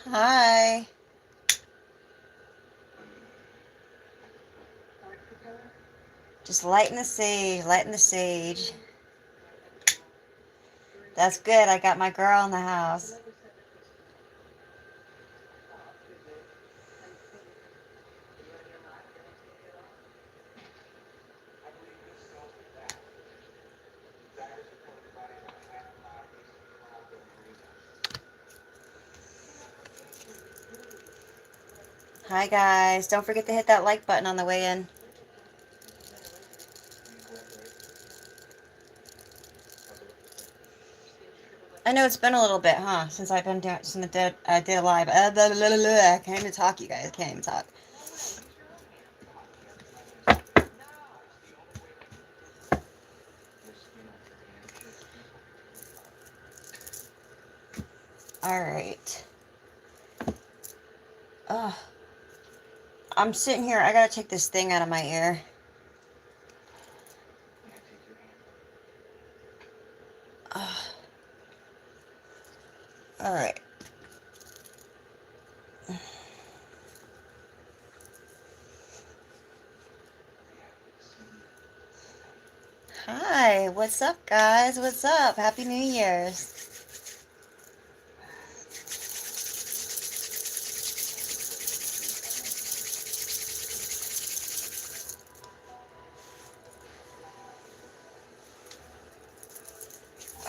Hi. Just lighting the sage, lighting the sage. That's good. I got my girl in the house. Hi, guys. Don't forget to hit that like button on the way in. I know it's been a little bit, huh? Since I've been doing, since I did a live. Blah, blah, blah, blah. I can't even talk, you guys. I can't even talk. All right. Ugh. I'm sitting here. I gotta take this thing out of my ear. Ugh. All right. Hi. What's up, guys? What's up? Happy New Year's.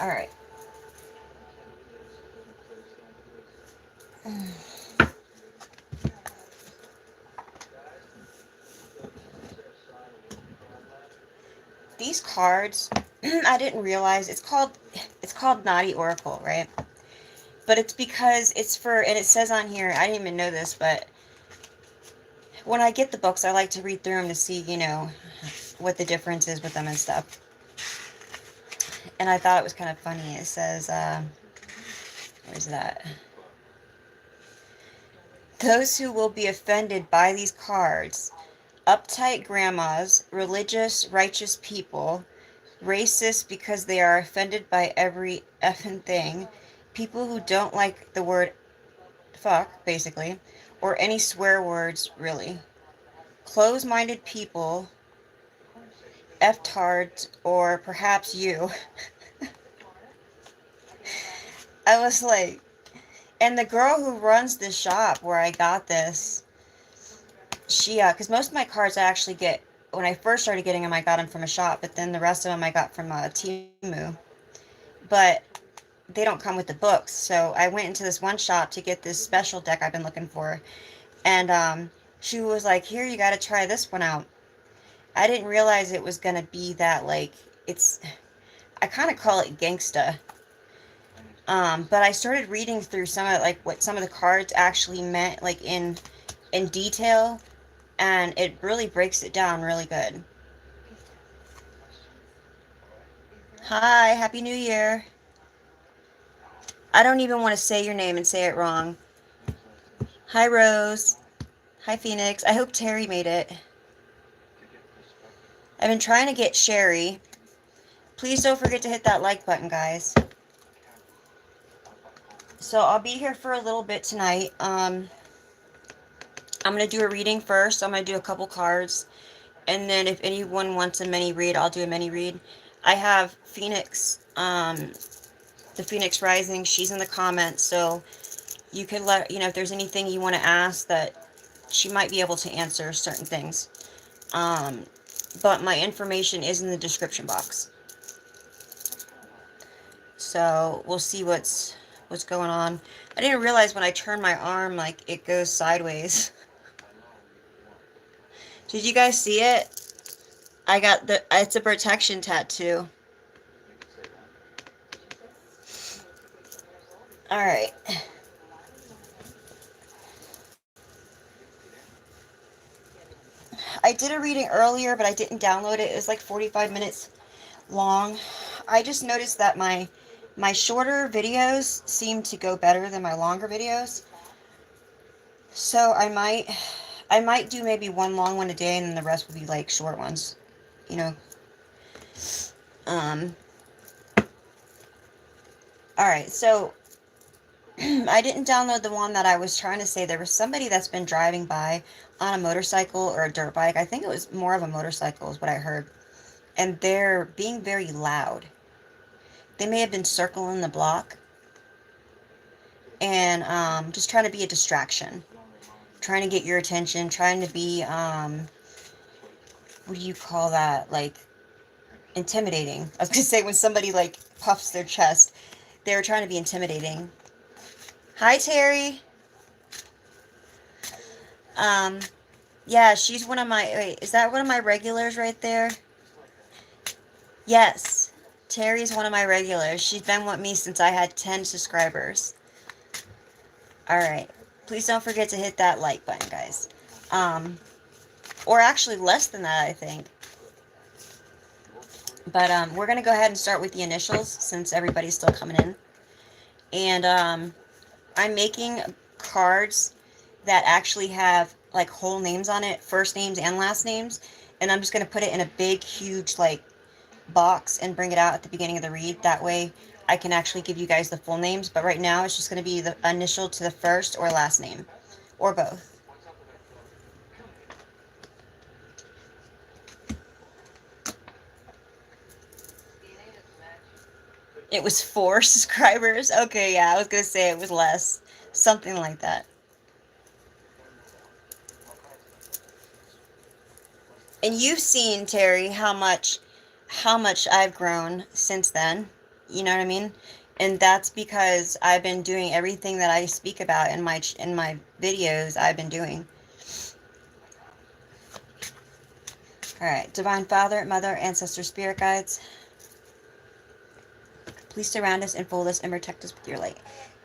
All right. These cards, I didn't realize it's called Naughty Oracle, right? But it's because it's for, and it says on here, I didn't even know this, but when I get the books, I like to read through them to see, what the difference is with them and stuff. And I thought it was kind of funny. It says, where's that? Those who will be offended by these cards: uptight grandmas, religious, righteous people, racist because they are offended by every effing thing, people who don't like the word fuck, basically, or any swear words, really, close-minded people, F-tards, or perhaps you. I was like, and the girl who runs the shop where I got this, she, because most of my cards I actually get, when I first started getting them, I got them from a shop, but then the rest of them I got from Temu. But they don't come with the books, so I went into this one shop to get this special deck I've been looking for, and she was like, here, you got to try this one out. I didn't realize it was going to be that, like, it's, I kind of call it gangsta. But I started reading through some of, like, what some of the cards actually meant, like, in detail, and it really breaks it down really good. Hi, Happy New Year. I don't even want to say your name and say it wrong. Hi, Rose. Hi, Phoenix. I hope Terry made it. I've been trying to get Sherry. Please don't forget to hit that like button, guys. So I'll be here for a little bit tonight. I'm going to do a reading first. I'm going to do a couple cards. And then if anyone wants a mini read, I'll do a mini read. I have Phoenix, the Phoenix Rising. She's in the comments. So you can let, if there's anything you want to ask, that she might be able to answer certain things. But my information is in the description box. So we'll see what's going on. I didn't realize when I turn my arm, like, it goes sideways. Did you guys see it? I got it's a protection tattoo. All right. I did a reading earlier, but I didn't download it. It was like 45 minutes long. I just noticed that my shorter videos seem to go better than my longer videos. So I might do maybe one long one a day, and then the rest will be like short ones. You know. Um. All right. So I didn't download the one that I was trying to say. There was somebody that's been driving by on a motorcycle or a dirt bike. I think it was more of a motorcycle is what I heard. And they're being very loud. They may have been circling the block and just trying to be a distraction. Trying to get your attention, trying to be, what do you call that? Like, intimidating. I was going to say when somebody, like, puffs their chest, they were trying to be intimidating. Hi, Terry. Yeah, she's one of my, wait, is that one of my regulars right there? Yes. Terry's one of my regulars. She's been with me since I had 10 subscribers. Alright. Please don't forget to hit that like button, guys. Or actually less than that, I think. But, we're going to go ahead and start with the initials since everybody's still coming in. And, I'm making cards that actually have, like, whole names on it. First names and last names. And I'm just going to put it in a big, huge, like, box and bring it out at the beginning of the read. That way I can actually give you guys the full names. But right now it's just going to be the initial to the first or last name. Or both. It was 4 subscribers? Okay, yeah, I was going to say it was less. Something like that. And you've seen, Terry, how much I've grown since then. You know what I mean? And that's because I've been doing everything that I speak about in my videos. I've been doing. All right, Divine Father, Mother, Ancestor, Spirit Guides, please surround us and fold us and protect us with your light.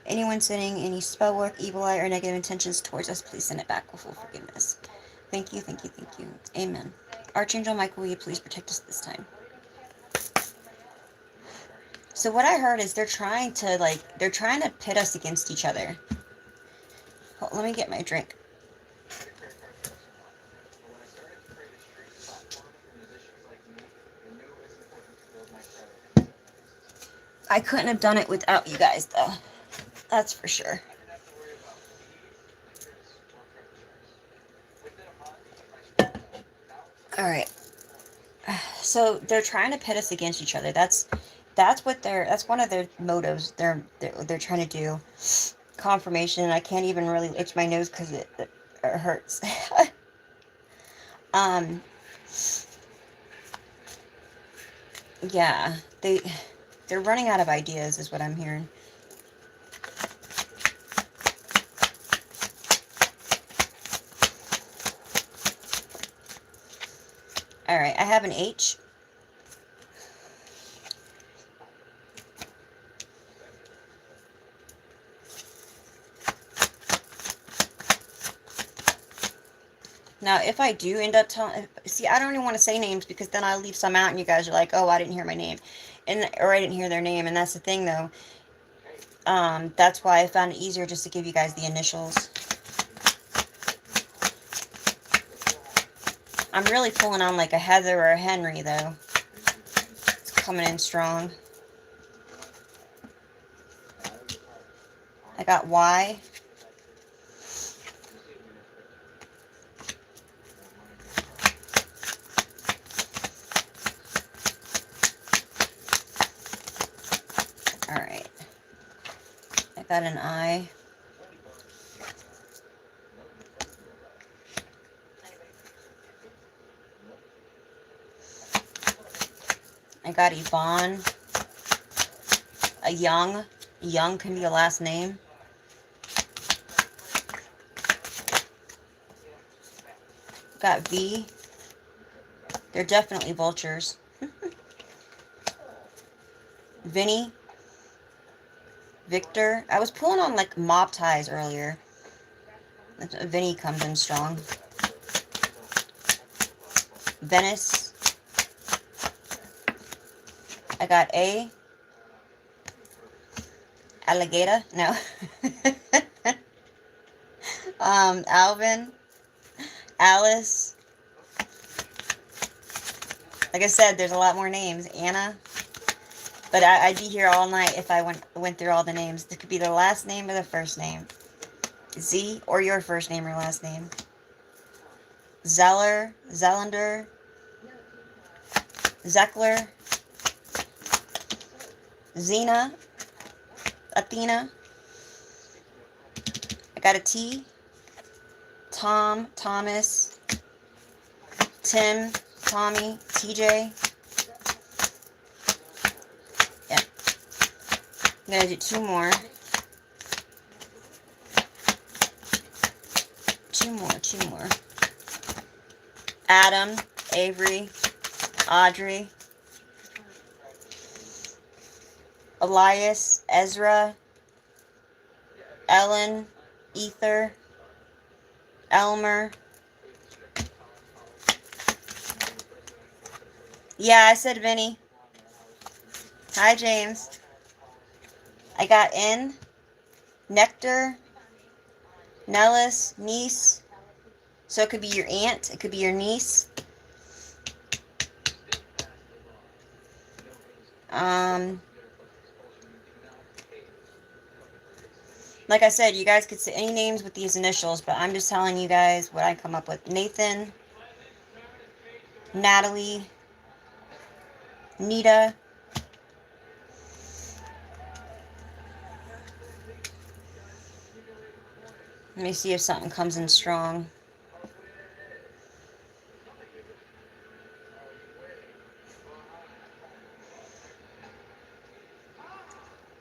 Anyone sending any spell work, evil eye, or negative intentions towards us, please send it back with full forgiveness. Thank you, thank you, thank you. Amen. Archangel Michael, will you please protect us this time? So what I heard is they're trying to pit us against each other. Hold, let me get my drink. I couldn't have done it without you guys, though. That's for sure. Alright. So they're trying to pit us against each other. That's one of their motives. They're trying to do. Confirmation. I can't even really itch my nose because it hurts. Yeah, they're running out of ideas is what I'm hearing. Alright, I have an H. Now, if I do end up telling... See, I don't even want to say names because then I leave some out and you guys are like, oh, I didn't hear my name. Or I didn't hear their name. And that's the thing, though. That's why I found it easier just to give you guys the initials. I'm really pulling on like a Heather or a Henry, though. It's coming in strong. I got Y. Alright. I got an I. I got Yvonne. A Young. Young can be a last name. Got V. They're definitely vultures. Vinny. Victor. I was pulling on like mob ties earlier. Vinny comes in strong. Venice. I got A. Alligator. No. Alvin. Alice. Like I said, there's a lot more names. Anna. But I'd be here all night if I went through all the names. It could be the last name or the first name. Z, or your first name or last name. Zeller, Zellander, Zeckler, Xena, Athena. I got a T. Tom, Thomas, Tim, Tommy, TJ. Yeah. I'm going to do two more. Two more. Adam, Avery, Audrey, Elias, Ezra, Ellen, Ether, Elmer. Yeah, I said Vinny. Hi, James. I got N, Nectar, Nellis, niece. So it could be your aunt. It could be your niece. Like I said, you guys could say any names with these initials, but I'm just telling you guys what I come up with. Nathan, Natalie, Nita, let me see if something comes in strong.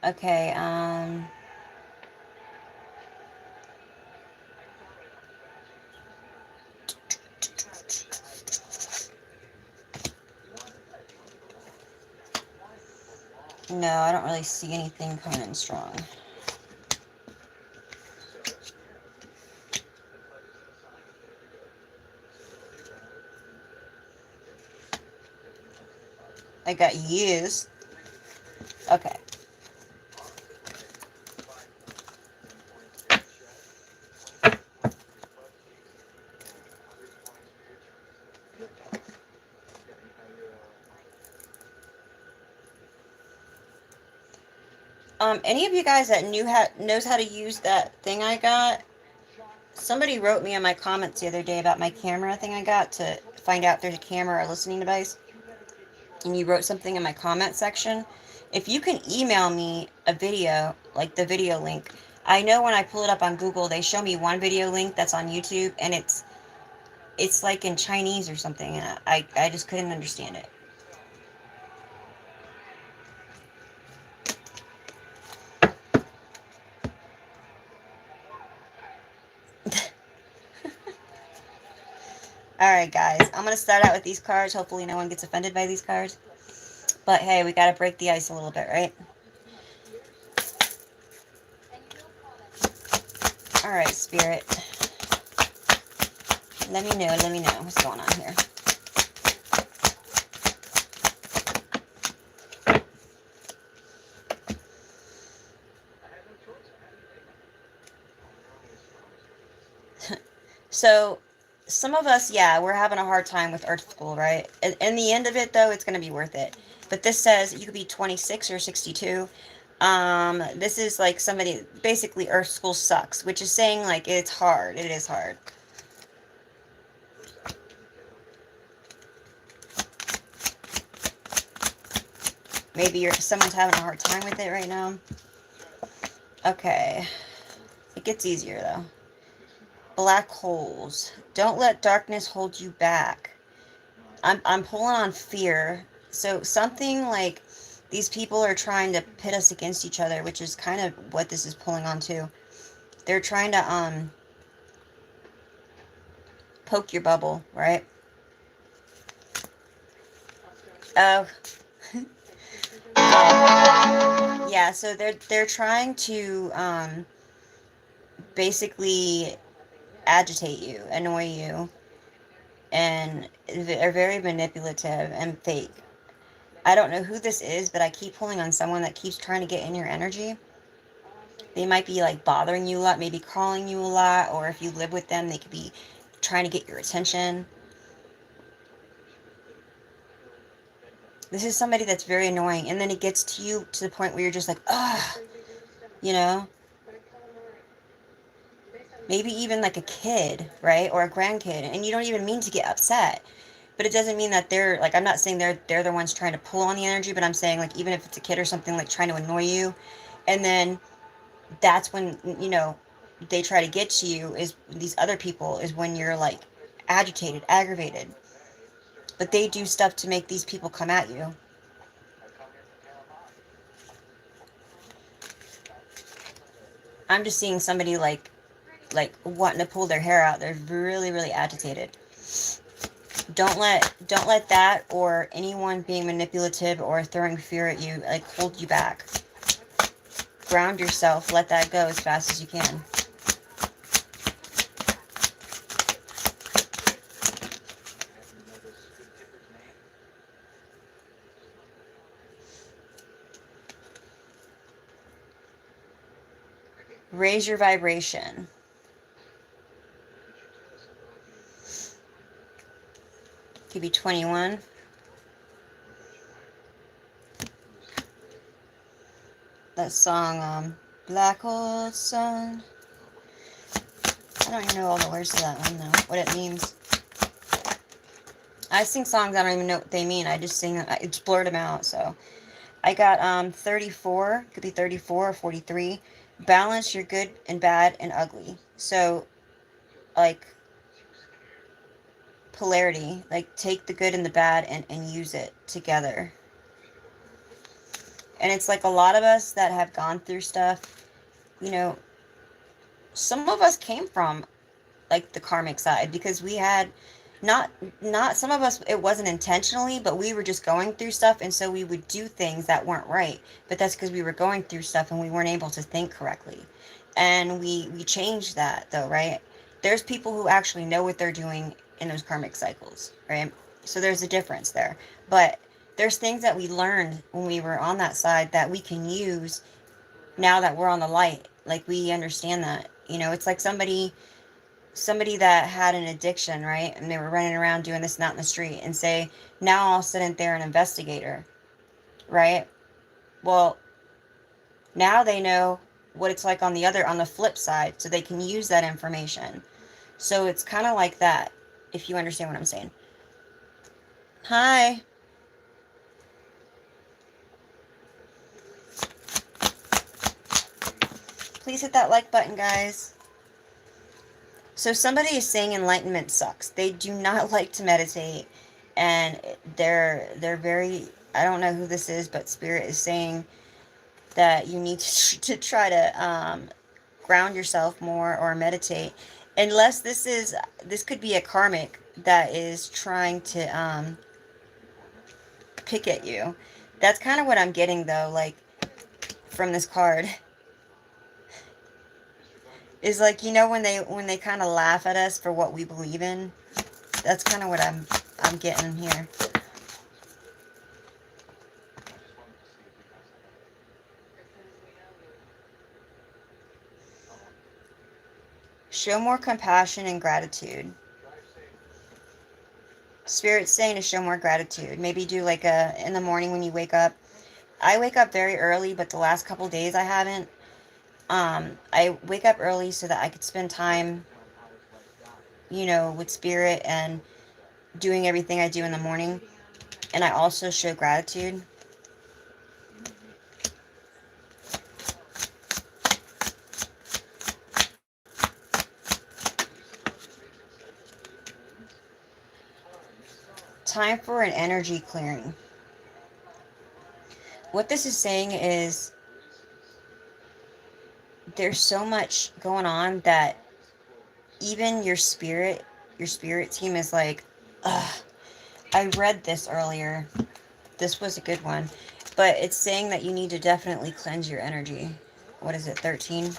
Okay, no, I don't really see anything coming in strong. I got years. Okay. Any of you guys that knows how to use that thing I got? Somebody wrote me in my comments the other day about my camera thing I got to find out if there's a camera or listening device. And you wrote something in my comment section. If you can email me a video, like the video link. I know when I pull it up on Google, they show me one video link that's on YouTube, and it's like in Chinese or something, and I just couldn't understand it. Alright, guys. I'm going to start out with these cards. Hopefully no one gets offended by these cards. But, hey, we got to break the ice a little bit, right? Alright, Spirit. Let me know what's going on here. So, some of us, yeah, we're having a hard time with Earth School, right? In the end of it, though, it's going to be worth it. But this says you could be 26 or 62. This is like somebody, basically Earth School sucks, which is saying, like, it's hard. It is hard. Maybe someone's having a hard time with it right now. Okay. It gets easier, though. Black holes. Don't let darkness hold you back. I'm pulling on fear. So something like these people are trying to pit us against each other, which is kind of what this is pulling on too. They're trying to poke your bubble, right? Oh. Yeah, so they're trying to basically agitate you, annoy you, and are very manipulative and fake. I don't know who this is, but I keep pulling on someone that keeps trying to get in your energy. They might be like bothering you a lot, maybe calling you a lot, or if you live with them, they could be trying to get your attention. This is somebody that's very annoying, and then it gets to you to the point where you're just like, ugh, you know? Maybe even like a kid, right? Or a grandkid, and you don't even mean to get upset. But it doesn't mean that they're like, I'm not saying they're the ones trying to pull on the energy, but I'm saying like even if it's a kid or something like trying to annoy you, and then that's when, they try to get to you, is these other people, is when you're like agitated, aggravated. But they do stuff to make these people come at you. I'm just seeing somebody like wanting to pull their hair out. They're really, really agitated. Don't let that or anyone being manipulative or throwing fear at you like hold you back. Ground yourself. Let that go as fast as you can. Raise your vibration. Could be 21. That song, Black Hole Sun. I don't even know all the words to that one, though. What it means. I sing songs I don't even know what they mean. I just sing, I just blurt them out, so. I got 34. Could be 34 or 43. Balance your good and bad and ugly. So, like, polarity. Like, take the good and the bad and use it together. And it's like a lot of us that have gone through stuff, you know, some of us came from like the karmic side because we had not some of us, it wasn't intentionally, but we were just going through stuff, and so we would do things that weren't right, but that's because we were going through stuff and we weren't able to think correctly. And we changed that though, right? There's people who actually know what they're doing in those karmic cycles, right? So there's a difference there. But there's things that we learned when we were on that side that we can use now that we're on the light. Like, we understand that, it's like somebody that had an addiction, right? And they were running around doing this and that in the street, and say, now all of a sudden they're an investigator, right? Well, now they know what it's like on the flip side, so they can use that information. So it's kind of like that, if you understand what I'm saying. Hi. Please hit that like button, guys. So somebody is saying enlightenment sucks. They do not like to meditate, and they're very, I don't know who this is, but Spirit is saying that you need to try to ground yourself more or meditate. Unless this could be a karmic that is trying to pick at you. That's kind of what I'm getting though, like from this card. Is like, when they kind of laugh at us for what we believe in. That's kind of what I'm getting here. Show more compassion and gratitude. Spirit's saying to show more gratitude. Maybe do like in the morning when you wake up. I wake up very early, but the last couple days I haven't. I wake up early so that I could spend time, with Spirit and doing everything I do in the morning. And I also show gratitude. Time for an energy clearing. What this is saying is there's so much going on that even your spirit team is like, ugh. I read this earlier. This was a good one. But it's saying that you need to definitely cleanse your energy. What is it, 13?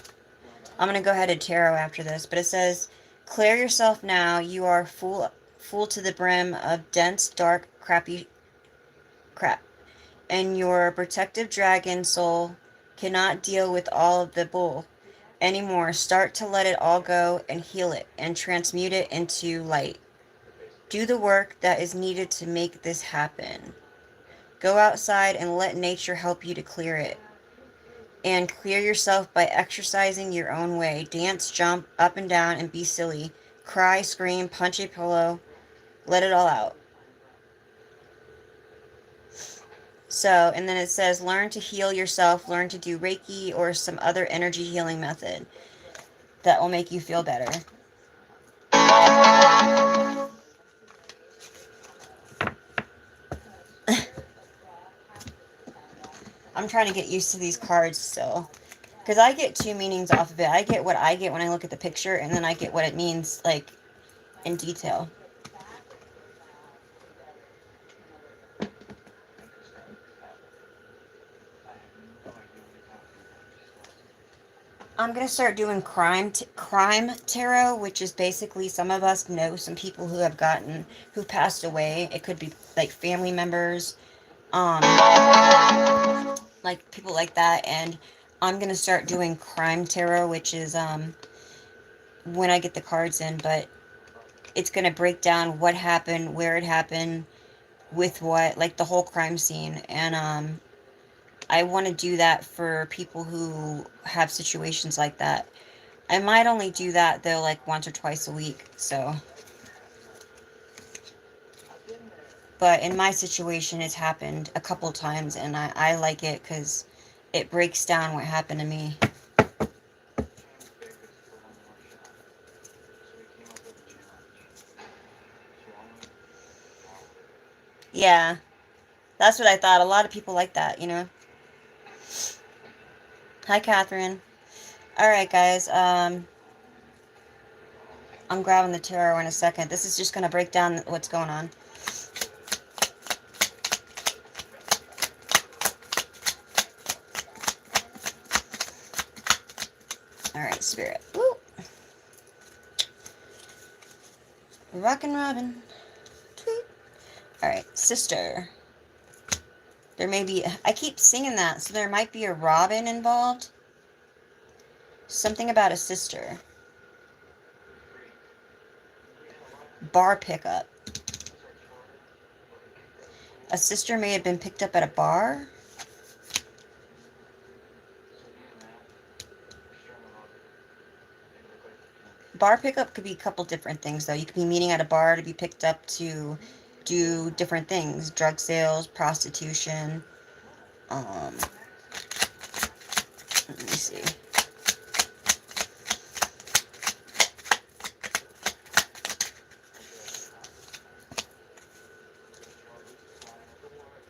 I'm going to go ahead and tarot after this. But it says, clear yourself now. You are full to the brim of dense, dark, crappy crap. And your protective dragon soul cannot deal with all of the bull anymore. Start to let it all go and heal it and transmute it into light. Do the work that is needed to make this happen. Go outside and let nature help you to clear it. And clear yourself by exercising your own way. Dance, jump up and down, and be silly. Cry, scream, punch a pillow. Let it all out. So, and then it says, learn to heal yourself, learn to do Reiki or some other energy healing method that will make you feel better. I'm trying to get used to these cards still. Because I get two meanings off of it. I get what I get when I look at the picture, and then I get what it means, like, in detail. I'm going to start doing crime tarot, which is basically some of us know some people who passed away. It could be, like, family members, like, people like that, and I'm going to start doing crime tarot, which is, when I get the cards in, but it's going to break down what happened, where it happened, with what, like, the whole crime scene, and, I want to do that for people who have situations like that. I might only do that, though, like, once or twice a week, so. But in my situation, it's happened a couple times, and I like it because it breaks down what happened to me. Yeah, that's what I thought. A lot of people like that, you know? Hi, Catherine. Alright, guys, I'm grabbing the tarot in a second. This is just going to break down what's going on. Alright, Spirit. Woo! Rockin' Robin. Tweet. Alright, sister. There may be... I keep singing that, so there might be a Robin involved. Something about a sister. Bar pickup. A sister may have been picked up at a bar. Bar pickup could be a couple different things, though. You could be meeting at a bar to be picked up to do different things. Drug sales, prostitution. Let me see.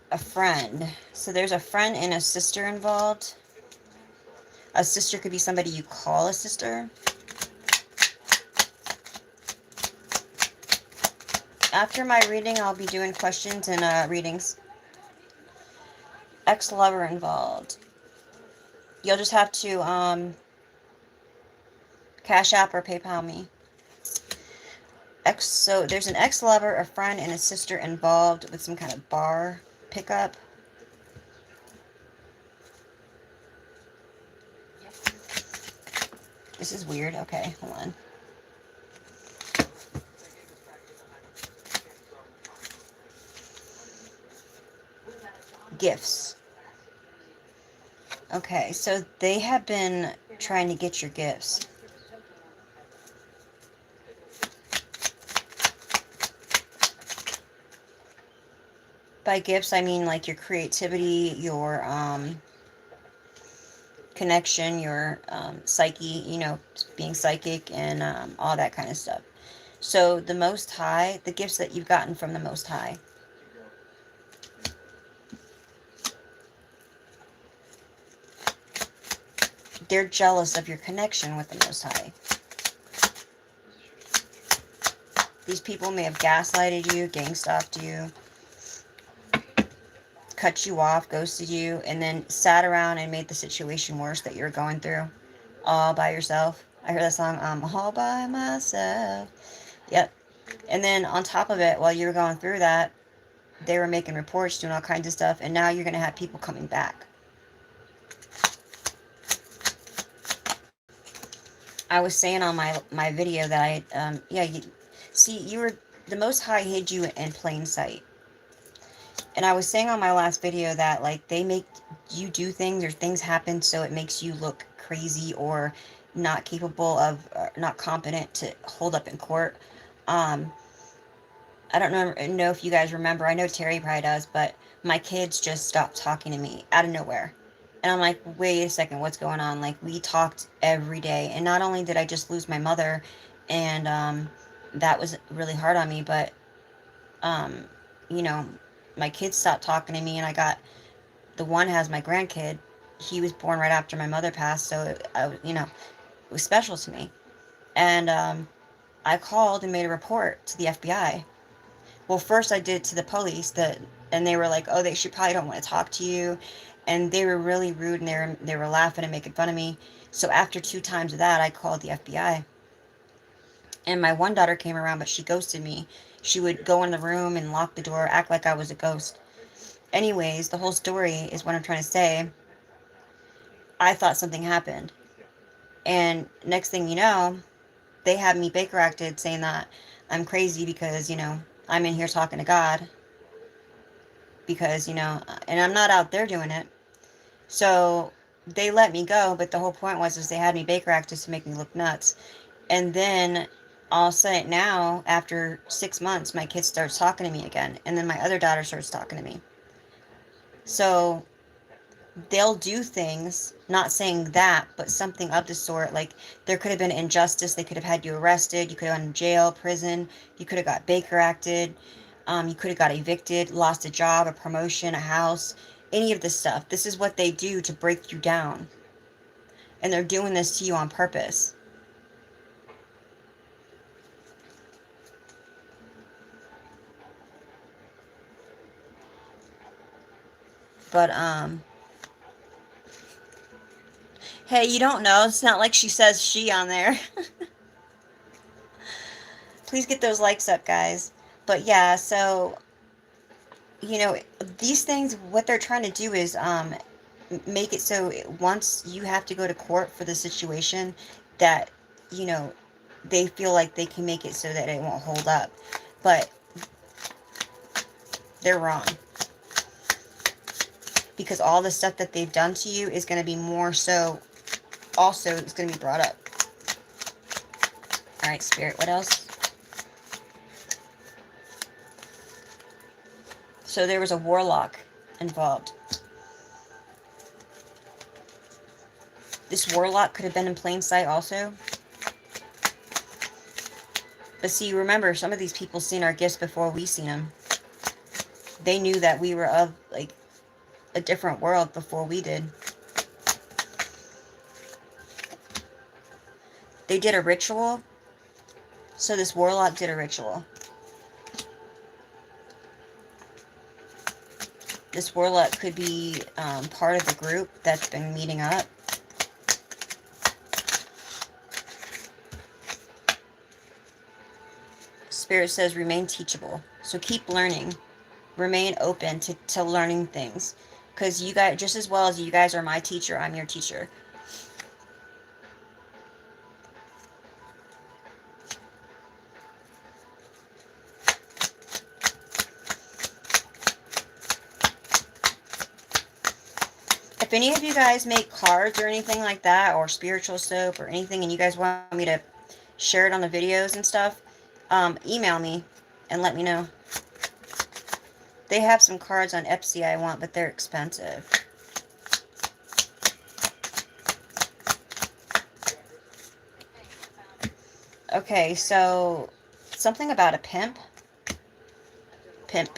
A friend. So there's a friend and a sister involved. A sister could be somebody you call a sister. After my reading, I'll be doing questions and readings. Ex-lover involved. You'll just have to Cash App or PayPal me. So there's an ex-lover, a friend, and a sister involved with some kind of bar pickup. This is weird. Okay, hold on. Gifts. Okay, so they have been trying to get your gifts. By gifts, I mean like your creativity, your connection, your psyche, you know, being psychic, and all that kind of stuff. So the Most High, the gifts that you've gotten from the Most High. They're jealous of your connection with the Most High. These people may have gaslighted you, gang-stalked you, cut you off, ghosted you, and then sat around and made the situation worse that you're going through all by yourself. I heard that song, I'm all by myself. Yep. And then on top of it, while you were going through that, they were making reports, doing all kinds of stuff, and now you're going to have people coming back. I was saying on my video that the Most High hid you in plain sight. And I was saying on my last video that, like, they make you do things or things happen so it makes you look crazy or not capable of, not competent to hold up in court. Um, I don't know if you guys remember. I know Terry probably does, but my kids just stopped talking to me out of nowhere. And I'm like, wait a second, what's going on? Like, we talked every day. And not only did I just lose my mother, and that was really hard on me, but, um, you know, my kids stopped talking to me, and I got the one has my grandkid. He was born right after my mother passed, so it was special to me. And I called and made a report to the FBI. Well, first I did to the police, and they were like, "Oh, she probably don't want to talk to you," and they were really rude, and they were laughing and making fun of me. So after 2 times of that, I called the FBI, and my one daughter came around, but she ghosted me. She would go in the room and lock the door, act like I was a ghost. Anyways, the whole story is what I'm trying to say. I thought something happened, and next thing you know, they had me Baker acted, saying that I'm crazy because I'm in here talking to God, because and I'm not out there doing it. So they let me go, but the whole point was is they had me Baker acted to make me look nuts. And then all of a sudden now, after 6 months, my kid starts talking to me again, and then my other daughter starts talking to me. So they'll do things, not saying that, but something of the sort. Like, there could have been injustice. They could have had you arrested. You could have gone to jail, prison. You could have got Baker acted. You could have got evicted, lost a job, a promotion, a house, any of this stuff. This is what they do to break you down. And they're doing this to you on purpose. But, hey, you don't know. It's not like she says she on there. Please get those likes up, guys. But yeah, so, these things, what they're trying to do is make it so once you have to go to court for the situation, that, you know, they feel like they can make it so that it won't hold up. But they're wrong. Because all the stuff that they've done to you is going to be more so, also, it's going to be brought up. Alright, Spirit, what else? So there was a warlock involved. This warlock could have been in plain sight also. But see, remember, some of these people seen our gifts before we seen them. They knew that we were of, like, a different world before we did. They did a ritual. So this warlock did a ritual. This warlock could be part of the group that's been meeting up. Spirit says remain teachable. So keep learning. Remain open to learning things. Because you guys, just as well as you guys are my teacher, I'm your teacher. If any of you guys make cards or anything like that, or spiritual soap or anything, and you guys want me to share it on the videos and stuff, email me and let me know. They have some cards on Etsy I want, but they're expensive. Okay, so something about a pimp. Pimp.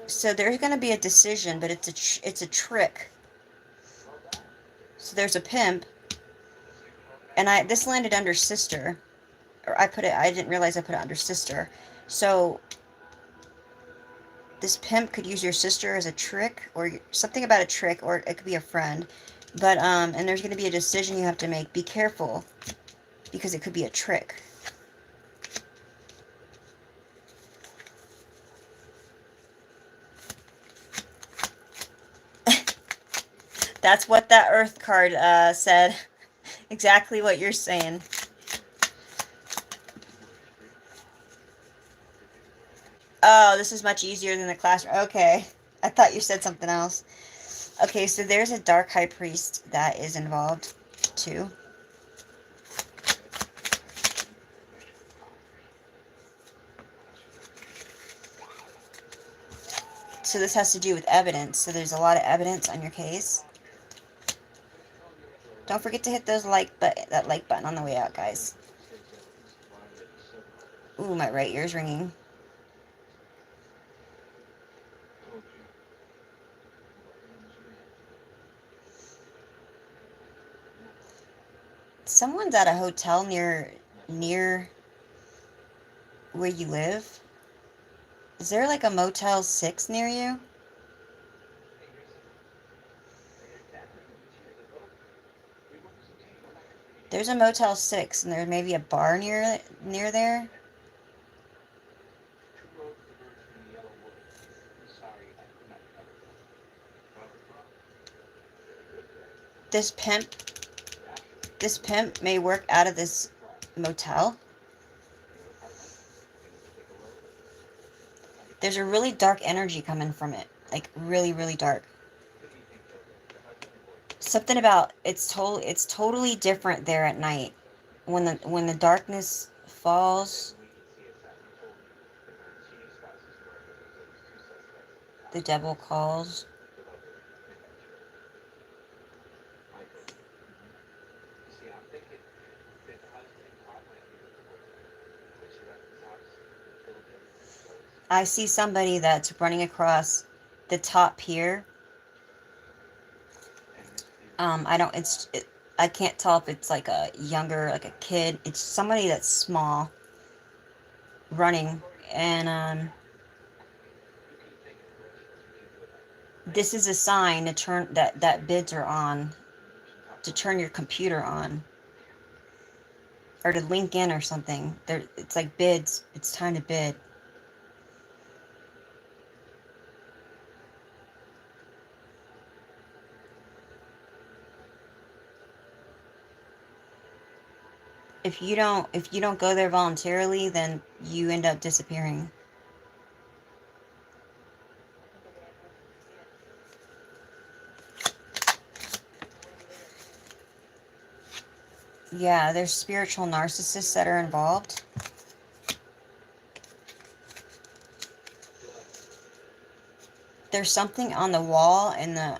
So there's going to be a decision, but it's a trick. So there's a pimp, and this landed under sister, or I didn't realize I put it under sister. So this pimp could use your sister as a trick, or something about a trick, or it could be a friend. But and there's going to be a decision you have to make. Be careful, because it could be a trick. That's what that Earth card said. Exactly what you're saying. Oh, this is much easier than the classroom. Okay. I thought you said something else. Okay, so there's a dark high priest that is involved, too. So this has to do with evidence. So there's a lot of evidence on your case. Don't forget to hit that like button on the way out, guys. Ooh, my right ear's ringing. Someone's at a hotel near where you live. Is there like a Motel 6 near you? There's a Motel 6 and there may be a bar near there. This pimp this pimp may work out of this motel. There's a really dark energy coming from it. Like really, really dark. Something about it's totally different there at night. When the darkness falls, the devil calls. I see somebody that's running across the top pier. I can't tell if it's like a younger, like a kid. It's somebody that's small running, and this is a sign to turn that bids are on, to turn your computer on, or to link in or something. It's like bids. It's time to bid. If you don't go there voluntarily, then you end up disappearing. Yeah, there's spiritual narcissists that are involved. There's something on the wall in the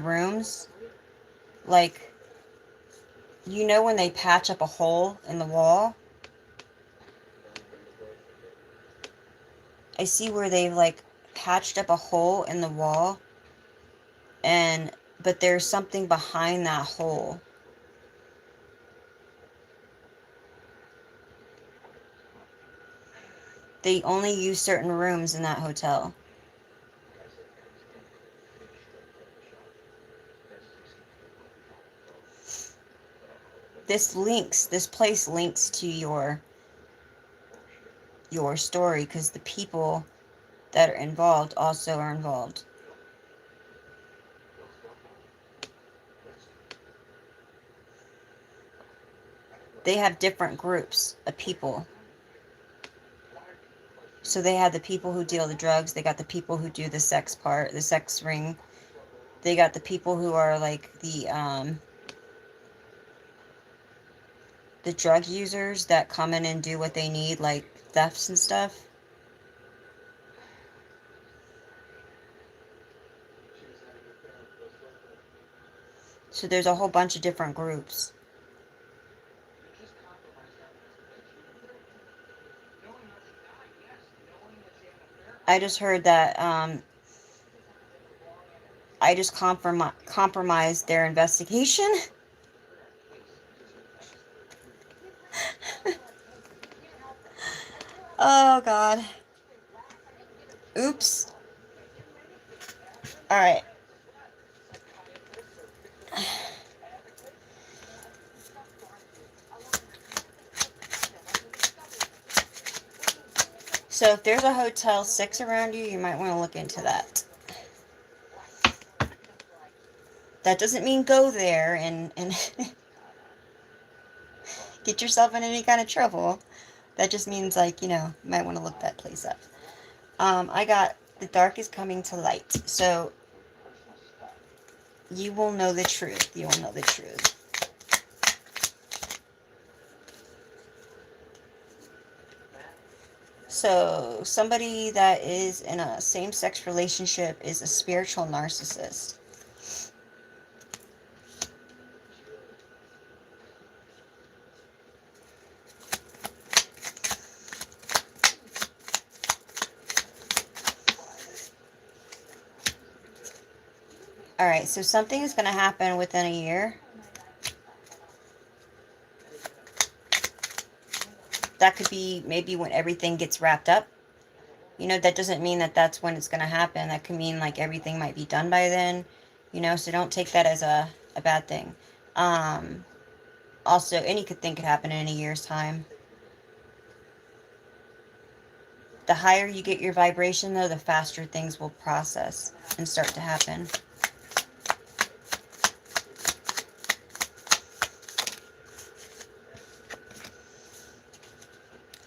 rooms, like, when they patch up a hole in the wall. I see where they've like patched up a hole in the wall, but there's something behind that hole. They only use certain rooms in that hotel. This place links to your story, because the people that are involved also are involved. They have different groups of people. So they have the people who deal the drugs, they got the people who do the sex part, the sex ring. They got the people who are like the drug users that come in and do what they need, like thefts and stuff. So there's a whole bunch of different groups. I just heard that I just compromised their investigation. Oh, God. Oops. Alright. So if there's a Hotel 6 around you, you might want to look into that. That doesn't mean go there and get yourself in any kind of trouble. That just means, like, you might want to look that place up. I got the dark is coming to light. So you will know the truth. You will know the truth. So somebody that is in a same-sex relationship is a spiritual narcissist. Alright, so something is going to happen within a year. That could be maybe when everything gets wrapped up. That doesn't mean that that's when it's going to happen. That could mean, like, everything might be done by then. So don't take that as a bad thing. Also, anything could happen in a year's time. The higher you get your vibration, though, the faster things will process and start to happen.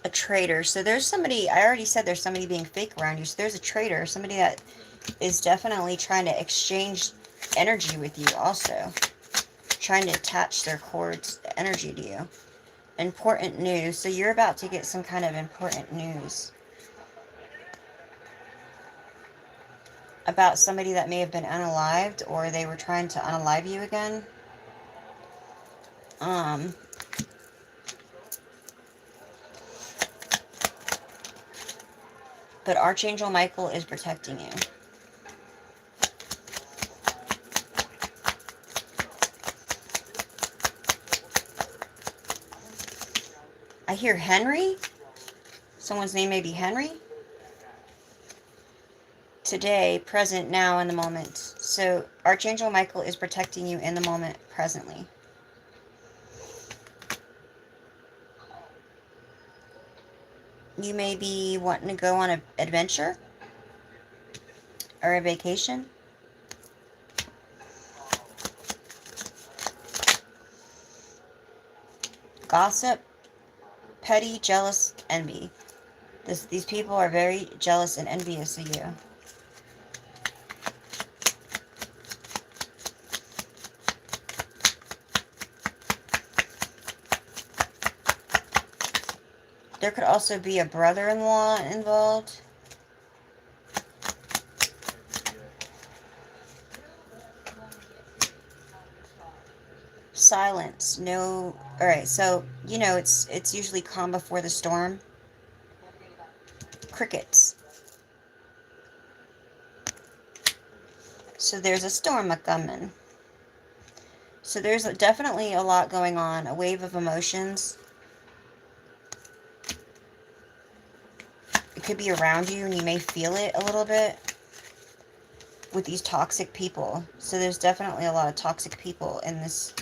A traitor. So there's somebody, I already said there's somebody being fake around you. So there's a traitor, somebody that is definitely trying to exchange energy with you also. Trying to attach their cords, energy to you. Important news. So you're about to get some kind of important news about somebody that may have been unalived, or they were trying to unalive you again. But Archangel Michael is protecting you. I hear Henry. Someone's name may be Henry. Today, present, now, in the moment. So Archangel Michael is protecting you in the moment, presently. You may be wanting to go on an adventure or a vacation. Gossip, petty, jealous, envy. These people are very jealous and envious of you. There could also be a brother-in-law involved. Silence. No. Alright, so, it's usually calm before the storm. Crickets. So there's a storm a-coming. So there's definitely a lot going on. A wave of emotions. It could be around you and you may feel it a little bit with these toxic people. So there's definitely a lot of toxic people in this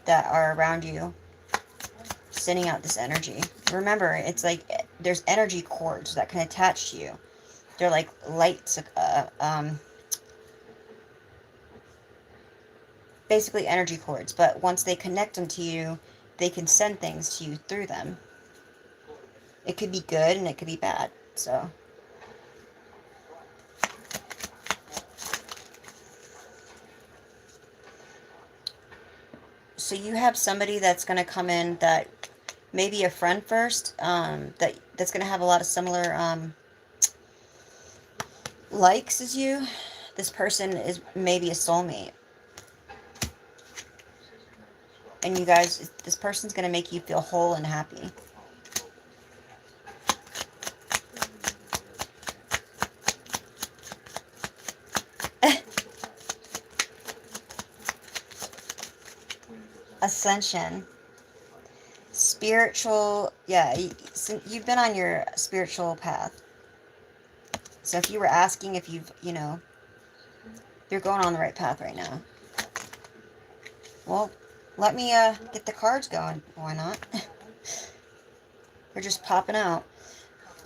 that are around you, sending out this energy. Remember, it's like there's energy cords that can attach to you. They're like lights, basically energy cords. But once they connect them to you, they can send things to you through them. It could be good and it could be bad. So you have somebody that's going to come in that may be a friend first, that's going to have a lot of similar likes as you. This person is maybe a soulmate. And you guys, this person's going to make you feel whole and happy. Ascension. Spiritual, yeah, you've been on your spiritual path. So if you were asking if you're going on the right path right now. Well, let me get the cards going. Why not? They're just popping out.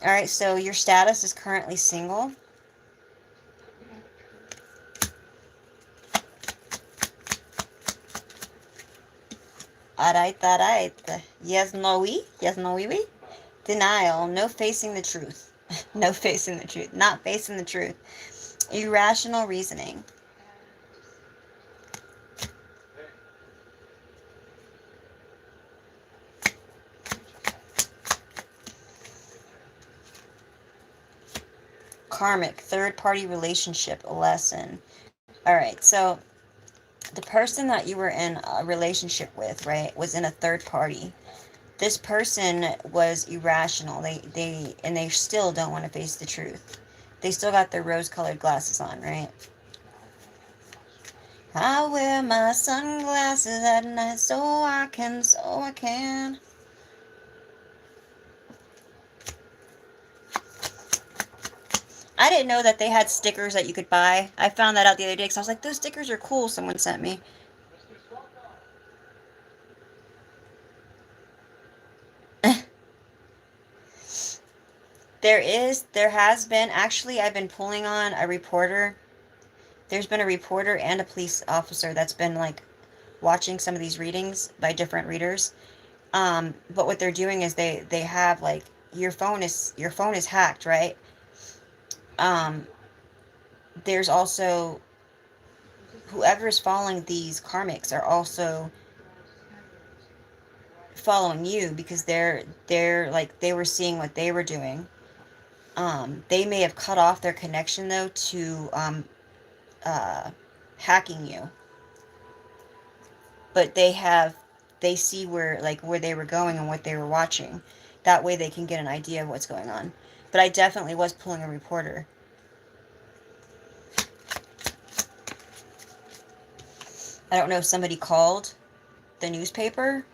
Alright, so your status is currently single. Alright, alright. Yes, no, we. Yes, no, we. Denial. No facing the truth. No facing the truth. Not facing the truth. Irrational reasoning. Karmic. Third-party relationship lesson. Alright, so the person that you were in a relationship with, right, was in a third party. This person was irrational. They still don't want to face the truth. They still got their rose-colored glasses on, right? I wear my sunglasses at night so I can. I didn't know that they had stickers that you could buy. I found that out the other day because I was like, those stickers are cool, someone sent me. There has been, actually, I've been pulling on a reporter. There's been a reporter and a police officer that's been, like, watching some of these readings by different readers. But what they're doing is they have, like, your phone is hacked, right? Um, there's also, whoever is following these karmics are also following you because they're like, they were seeing what they were doing. They may have cut off their connection though to hacking you, but they see where they were going and what they were watching. That way they can get an idea of what's going on. But I definitely was pulling a reporter. I don't know if somebody called the newspaper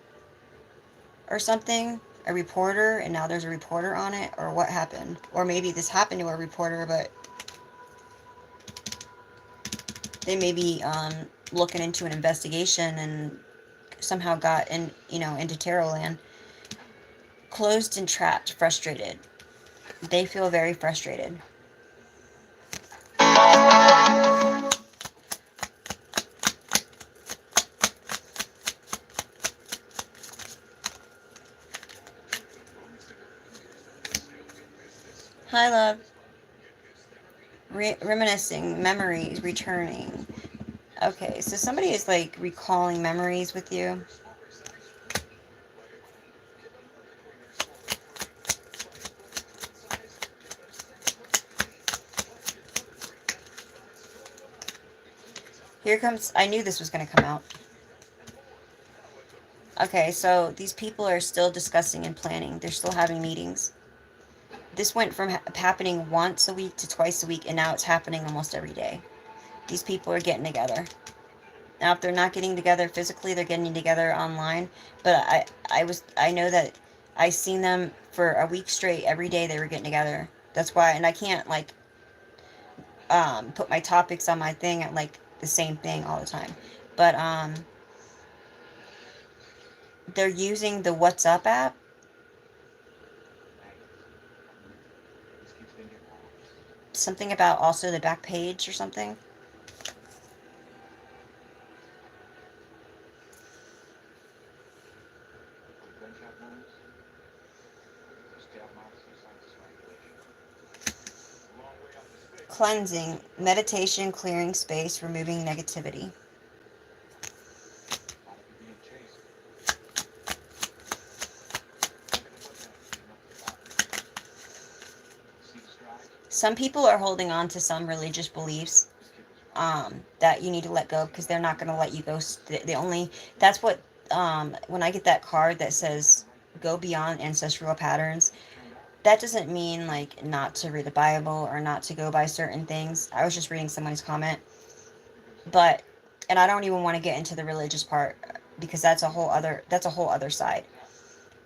or something, a reporter, and now there's a reporter on it, or what happened. Or maybe this happened to a reporter, but they may be looking into an investigation and somehow got into tarot land. Closed and trapped, frustrated. They feel very frustrated. Hi, love. Reminiscing, memories, returning. Okay, so somebody is like recalling memories with you. Here comes, I knew this was going to come out. Okay, so these people are still discussing and planning. They're still having meetings. This went from happening once a week to twice a week, and now it's happening almost every day. These people are getting together. Now, if they're not getting together physically, they're getting together online. But I know that I seen them for a week straight. Every day they were getting together. That's why, and I can't like put my topics on my thing at like the same thing all the time. But they're using the WhatsApp app. Something about also the back page or something. Cleansing, meditation, clearing space, removing negativity. Some people are holding on to some religious beliefs that you need to let go because they're not going to let you go. That's what, when I get that card that says go beyond ancestral patterns, that doesn't mean like not to read the Bible or not to go by certain things. I was just reading someone's comment, but, and I don't even want to get into the religious part because that's a whole other side.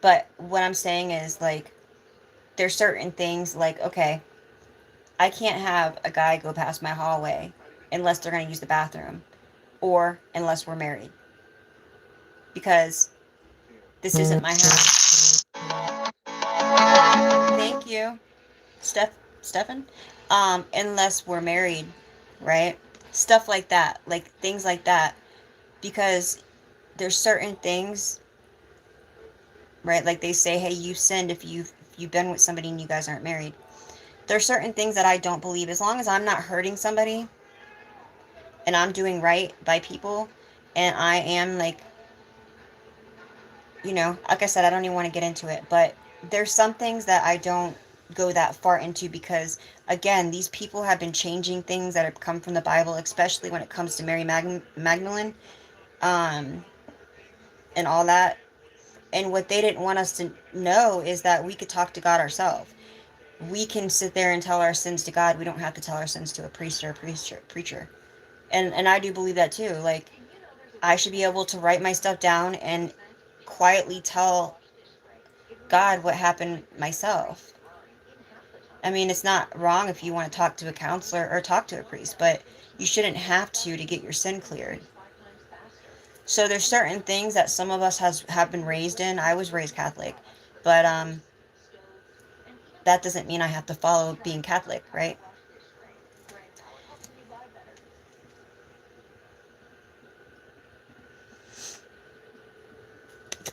But what I'm saying is like, there's certain things like, okay, I can't have a guy go past my hallway unless they're going to use the bathroom or unless we're married. Because this isn't my house. Thank you, Stefan. Unless we're married, right? Stuff like that, like things like that. Because there's certain things right? Like they say, hey, you sinned if you've been with somebody and you guys aren't married. There's certain things that I don't believe. As long as I'm not hurting somebody and I'm doing right by people, and I am like, like I said, I don't even want to get into it, but there's some things that I don't go that far into because, again, these people have been changing things that have come from the Bible, especially when it comes to Mary Magdalene, um, and all that. And what they didn't want us to know is that we could talk to God ourselves. We can sit there and tell our sins to God. We don't have to tell our sins to a priest or a preacher. And I do believe that too. Like, I should be able to write my stuff down and quietly tell God what happened myself. I mean, it's not wrong if you want to talk to a counselor or talk to a priest, but you shouldn't have to get your sin cleared. So there's certain things that some of us have been raised in. I was raised Catholic, but that doesn't mean I have to follow being Catholic, right?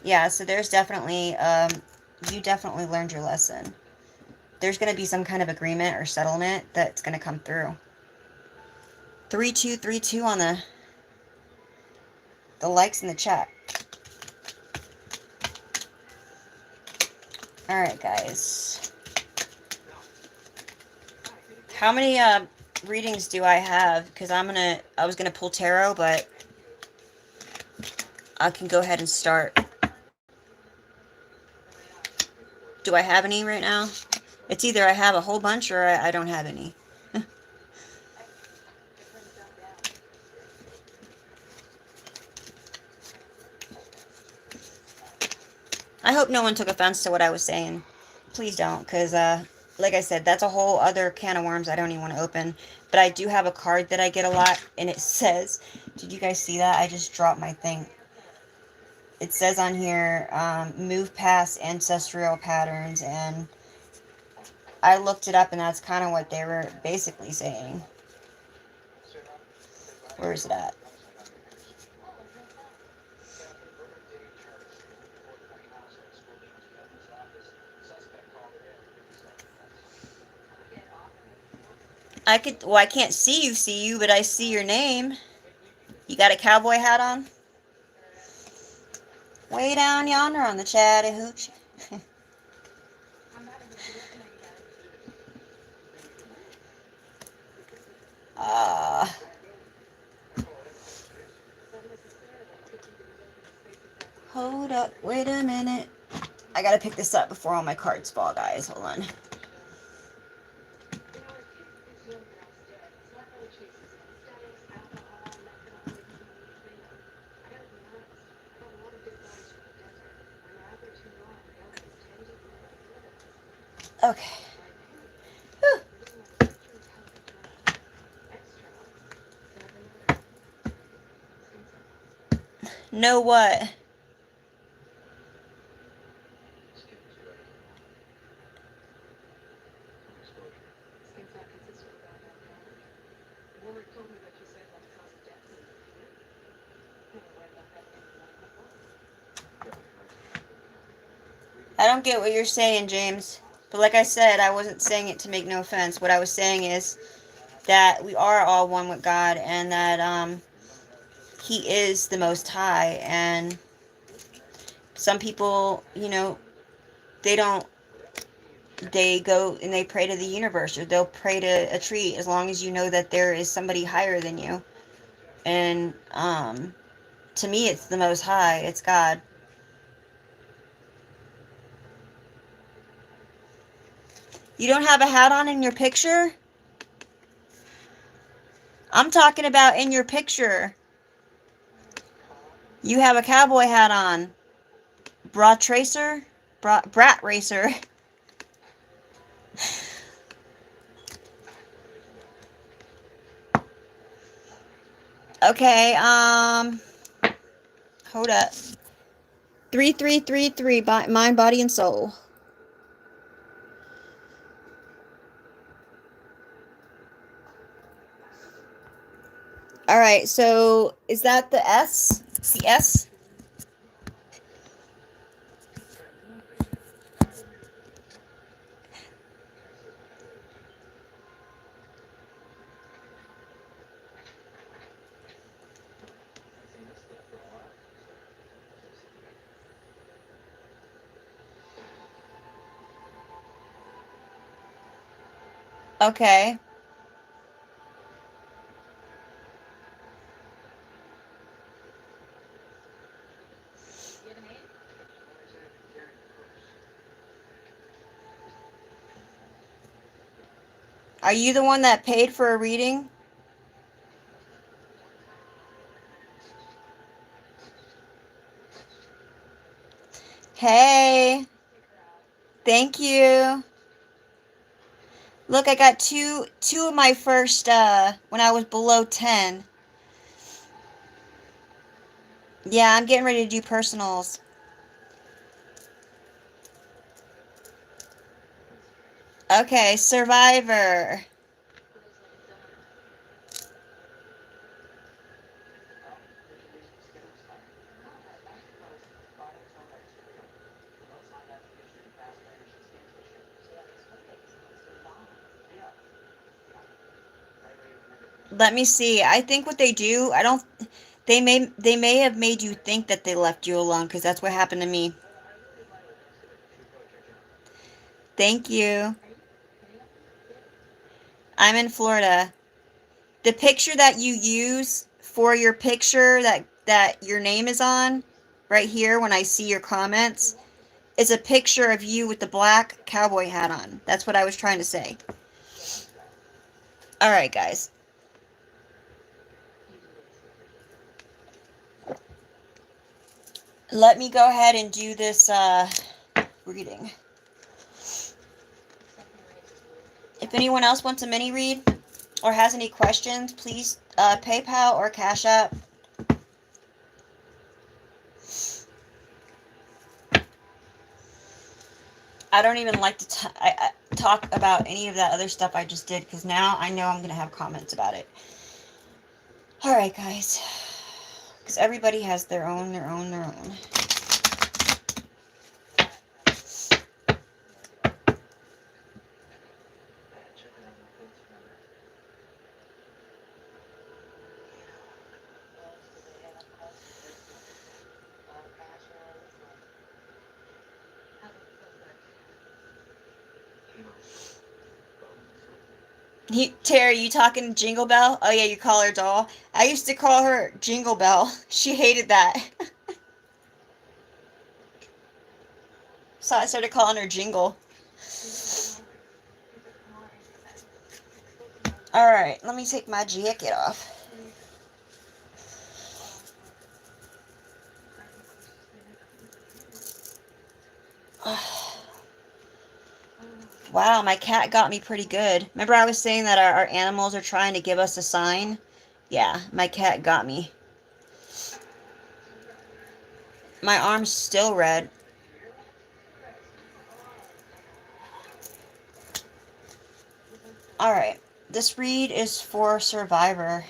Yeah, so there's definitely, you definitely learned your lesson. There's going to be some kind of agreement or settlement that's going to come through. 3232 on the likes in the chat. All right, guys. How many readings do I have? Because I was gonna pull tarot, but I can go ahead and start. Do I have any right now? It's either I have a whole bunch or I don't have any. I hope no one took offense to what I was saying. Please don't, because like I said, that's a whole other can of worms I don't even want to open. But I do have a card that I get a lot, and it says, did you guys see that? I just dropped my thing. It says on here, move past ancestral patterns, and I looked it up, and that's kind of what they were basically saying. Where is it at? I can't see you, but I see your name. You got a cowboy hat on? Way down yonder on the Chattahoochee. uh, hold up, wait a minute. I gotta pick this up before all my cards fall, guys. Hold on. Okay. Whew. Know what? I don't get what you're saying, James. But like I said, I wasn't saying it to make no offense. What I was saying is that we are all one with God, and that He is the Most High. And some people, they don't. They go and they pray to the universe, or they'll pray to a tree, as long as you know that there is somebody higher than you. And to me, it's the Most High. It's God. You don't have a hat on in your picture? I'm talking about in your picture. You have a cowboy hat on. Brat racer? Brat racer. Okay, hold up. 3333, mind, body, and soul. All right, so is that the S? It's the S? Okay. Are you the one that paid for a reading? Hey, thank you. Look, I got two of my first when I was below 10. Yeah, I'm getting ready to do personals. Okay, Survivor. Let me see. I think what they do, I don't they may have made you think that they left you alone because that's what happened to me. Thank you. I'm in Florida. The picture that you use for your picture that your name is on right here when I see your comments is a picture of you with the black cowboy hat on. That's what I was trying to say. All right, guys. Let me go ahead and do this reading. If anyone else wants a mini read or has any questions, please PayPal or Cash App. I don't even like to talk about any of that other stuff I just did because now I know I'm going to have comments about it. All right, guys. Because everybody has their own. Terry, you talking Jingle Bell? Oh yeah, you call her doll. I used to call her Jingle Bell. She hated that. So I started calling her Jingle. Alright, let me take my jacket off. Wow, my cat got me pretty good. Remember I was saying that our animals are trying to give us a sign? Yeah, my cat got me. My arm's still red. Alright, this read is for Survivor.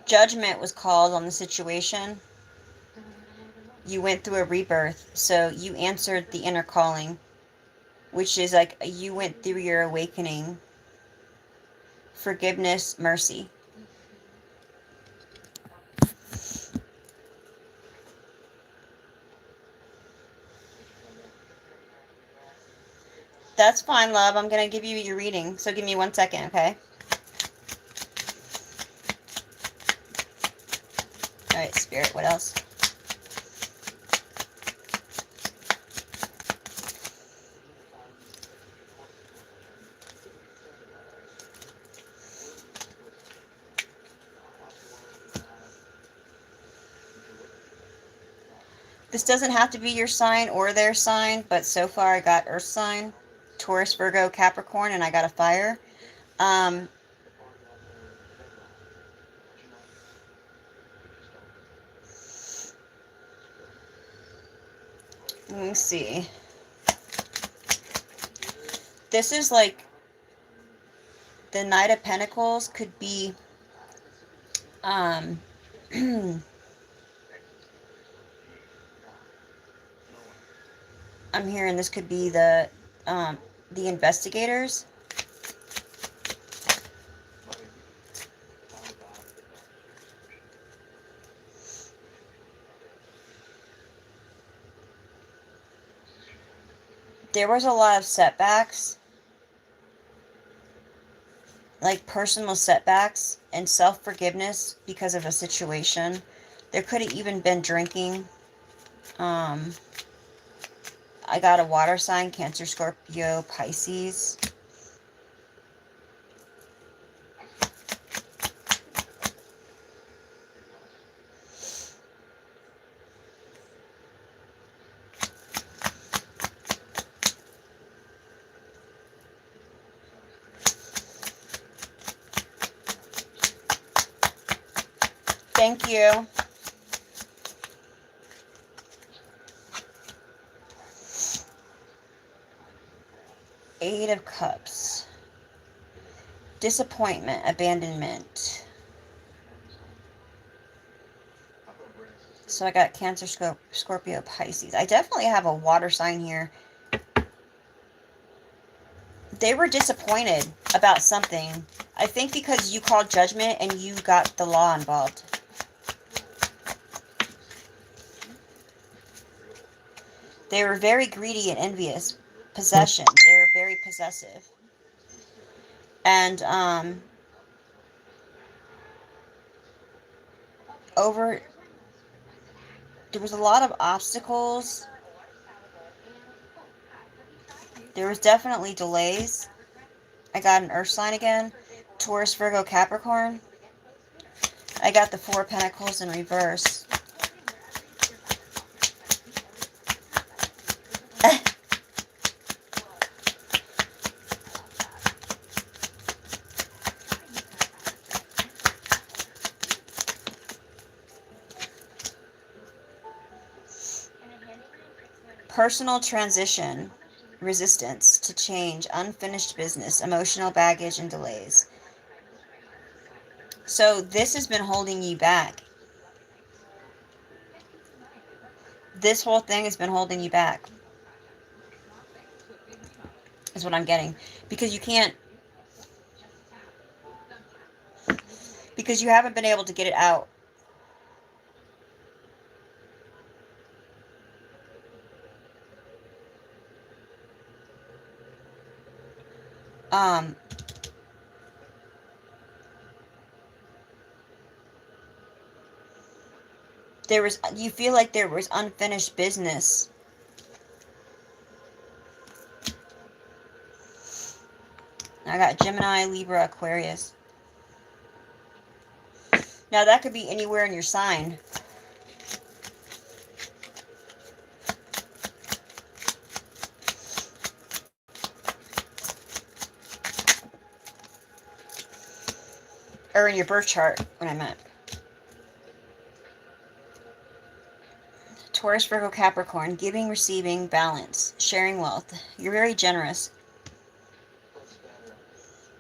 Judgment was called on the situation. You went through a rebirth, so you answered the inner calling, which is like you went through your awakening. Forgiveness, mercy. That's fine, love. I'm going to give you your reading, so give me 1 second, okay? Alright, Spirit, what else? This doesn't have to be your sign or their sign, but so far I got Earth sign, Taurus, Virgo, Capricorn, and I got a fire. Um, Let me see. This is like the Knight of Pentacles could be I'm hearing this could be the investigators. There was a lot of setbacks, like personal setbacks and self-forgiveness because of a situation. There could have even been drinking. I got a water sign, Cancer, Scorpio, Pisces. Thank you. Eight of Cups. Disappointment, abandonment. So I got Cancer, Scorpio, Pisces. I definitely have a water sign here. They were disappointed about something. I think because you called judgment and you got the law involved. They were very greedy and envious. Possession. They were very possessive. And, there was a lot of obstacles. There was definitely delays. I got an Earth sign again. Taurus, Virgo, Capricorn. I got the Four of Pentacles in reverse. Personal transition, resistance to change, unfinished business, emotional baggage, and delays. So this has been holding you back. This whole thing has been holding you back. Is what I'm getting. Because you can't... Because you haven't been able to get it out. You feel like there was unfinished business. I got Gemini, Libra, Aquarius. Now that could be anywhere in your sign. Or in your birth chart, what I meant. Taurus, Virgo, Capricorn, giving, receiving, balance, sharing wealth. You're very generous.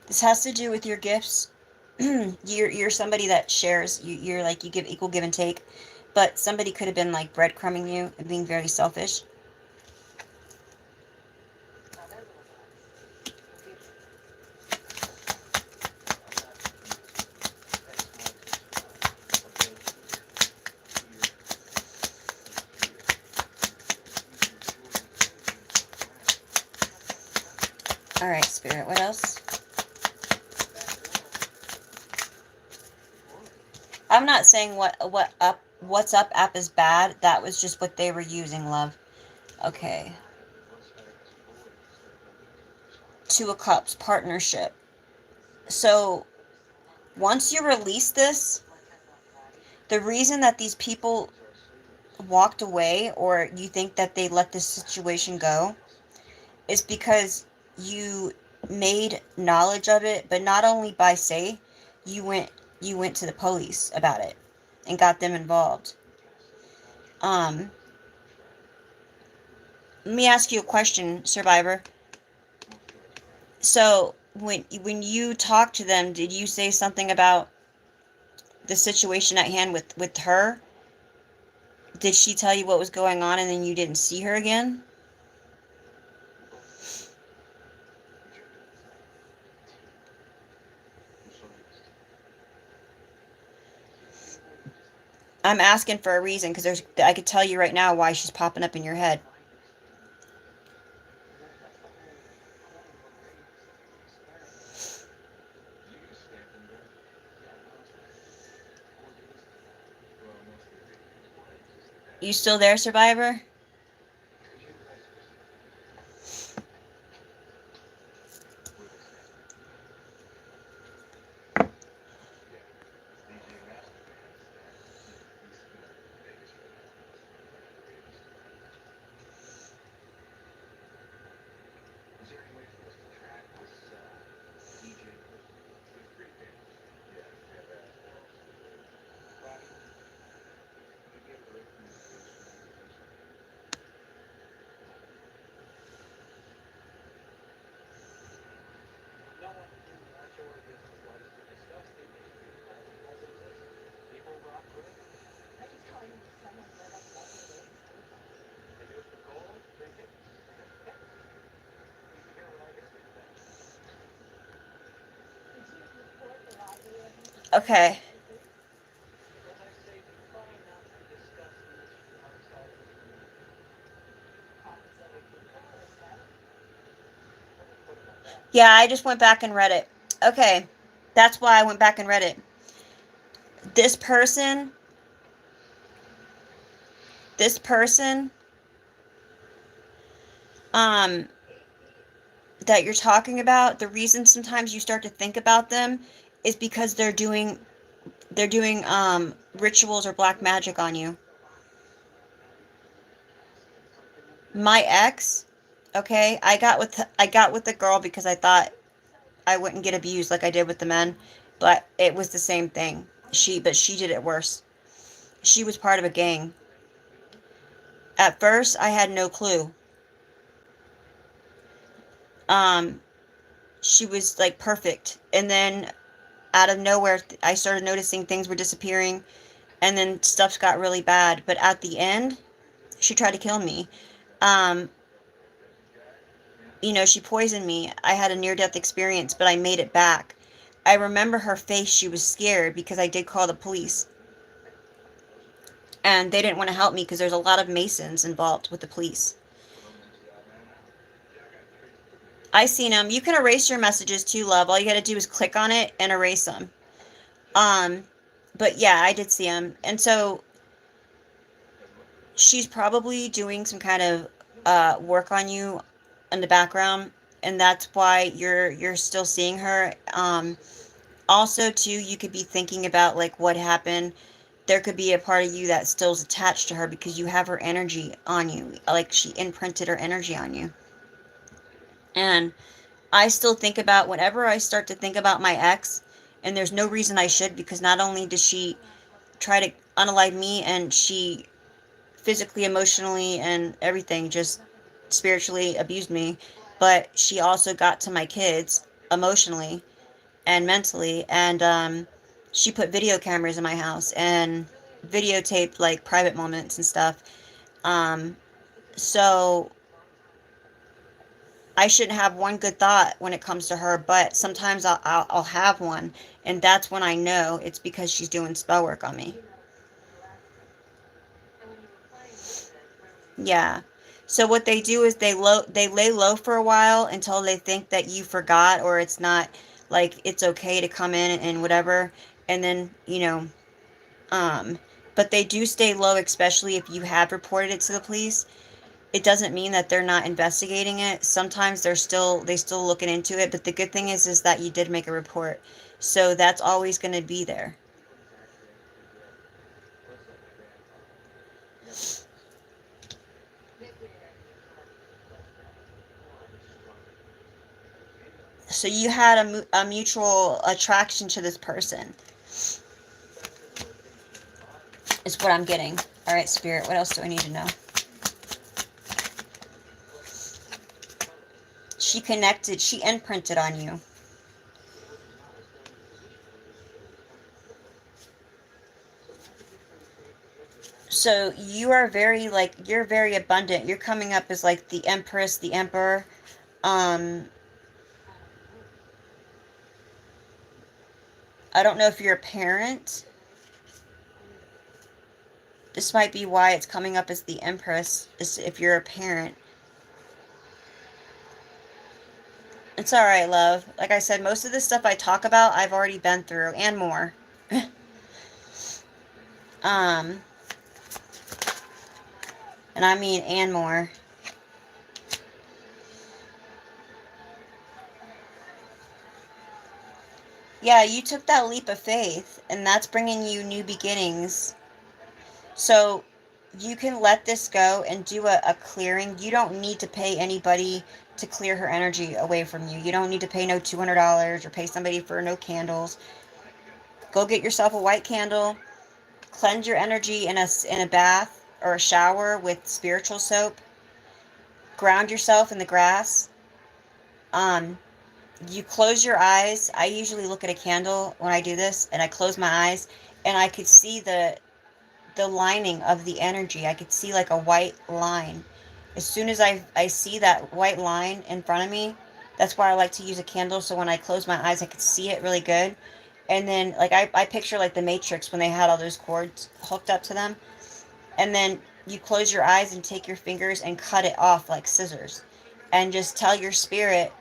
This has to do with your gifts. You're somebody that shares. You're like, you give equal give and take. But somebody could have been like breadcrumbing you and being very selfish. All right, Spirit, what else? I'm not saying what's up app is bad. That was just what they were using, love. Okay. Two of Cups, partnership. So once you release this, the reason that these people walked away, or you think that they let this situation go, is because you made knowledge of it, but not only by say, you went to the police about it and got them involved. Let me ask you a question, Survivor. So when you talked to them, did you say something about the situation at hand with her? Did she tell you what was going on and then you didn't see her again? I'm asking for a reason because I could tell you right now why she's popping up in your head. You still there, Survivor? Okay. Yeah, I just went back and read it. Okay. That's why I went back and read it. This person, this person, um, that you're talking about, the reason sometimes you start to think about them is because they're doing rituals or black magic on you. My ex, okay, I got with the girl because I thought I wouldn't get abused like I did with the men, but it was the same thing. She did it worse. She was part of a gang. At first, I had no clue. Um, she was like perfect, and then out of nowhere, I started noticing things were disappearing, and then stuff got really bad. But at the end, she tried to kill me. Um, she poisoned me. I had a near-death experience, but I made it back. I remember her face. She was scared because I did call the police. And they didn't want to help me because there's a lot of Masons involved with the police. I seen them. You can erase your messages too, love. All you got to do is click on it and erase them. Um, but yeah, I did see them. And so she's probably doing some kind of work on you in the background, and that's why you're still seeing her. Also, too, you could be thinking about like what happened. There could be a part of you that still is attached to her because you have her energy on you, like she imprinted her energy on you. And I still think about whenever I start to think about my ex, and there's no reason I should because not only does she try to unalive me and she physically, emotionally, and everything, just spiritually abused me, but she also got to my kids emotionally and mentally, and she put video cameras in my house and videotaped like private moments and stuff. Um, so I shouldn't have one good thought when it comes to her, but sometimes I'll have one, and that's when I know it's because she's doing spell work on me. Yeah. So what they do is they lay low for a while until they think that you forgot or it's not like it's okay to come in and whatever, and then um but they do stay low, especially if you have reported it to the police. It doesn't mean that they're not investigating it. Sometimes they still looking into it, but the good thing is that you did make a report. So that's always going to be there. So you had a mutual attraction to this person, is what I'm getting. All right, Spirit, what else do I need to know? she imprinted on you. So you are very, like, you're very abundant. You're coming up as like the Empress, the Emperor. Um, I don't know if you're a parent. This might be why it's coming up as the Empress, is if you're a parent. It's alright, love. Like I said, most of the stuff I talk about, I've already been through, and more. um, and I mean, and more. Yeah, you took that leap of faith, and that's bringing you new beginnings. So you can let this go and do a clearing. You don't need to pay anybody to clear her energy away from you. You don't need to pay no $200 or pay somebody for no candles. Go get yourself a white candle, cleanse your energy in a bath or a shower with spiritual soap. Ground yourself in the grass. Um, you close your eyes. I usually look at a candle when I do this, and I close my eyes, and I could see the lining of the energy. I could see like a white line. As soon as I see that white line in front of me, that's why I like to use a candle, so when I close my eyes I could see it really good. And then like I picture like the Matrix when they had all those cords hooked up to them. And then you close your eyes and take your fingers and cut it off like scissors. And just tell your spirit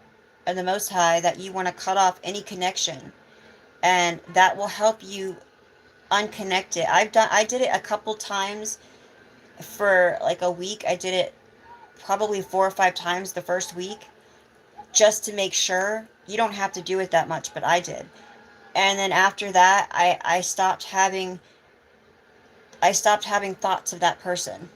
of the Most High that you want to cut off any connection. And that will help you unconnect it. I did it a couple times for like a week. I did it probably 4 or 5 times the first week just to make sure. You don't have to do it that much, but I did. And then after that, I stopped having thoughts of that person.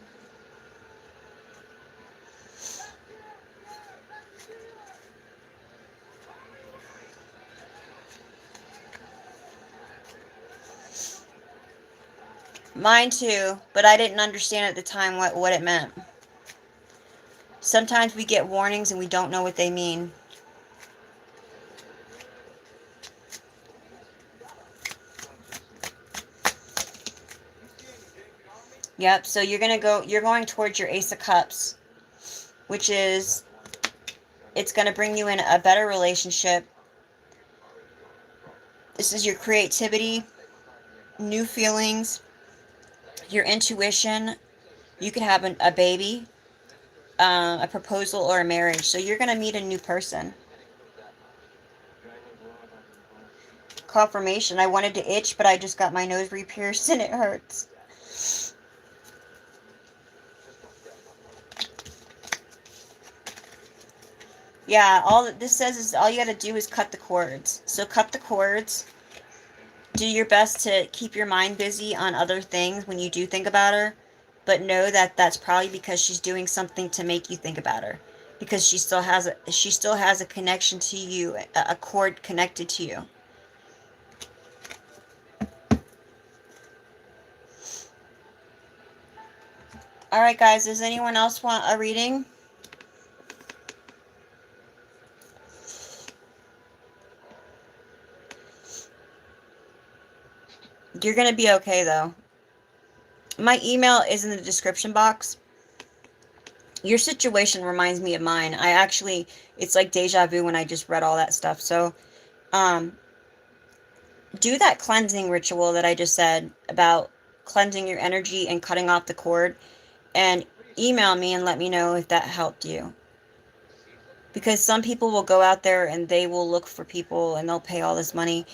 Mine too, but I didn't understand at the time what it meant. Sometimes we get warnings and we don't know what they mean. Yep, so you're going towards your Ace of Cups, which is, it's going to bring you in a better relationship. This is your creativity, new feelings, your intuition. You could have a baby, a proposal, or a marriage. So you're going to meet a new person. Confirmation. I wanted to itch, but I just got my nose re-pierced and it hurts. Yeah, all that this says is all you got to do is cut the cords. So cut the cords. Do your best to keep your mind busy on other things when you do think about her, but know that that's probably because she's doing something to make you think about her, because she still has a connection to you, a cord connected to you. All right, guys, does anyone else want a reading? You're going to be okay, though. My email is in the description box. Your situation reminds me of mine. It's like deja vu when I just read all that stuff. So, do that cleansing ritual that I just said about cleansing your energy and cutting off the cord, and email me and let me know if that helped you. Because some people will go out there and they will look for people and they'll pay all this money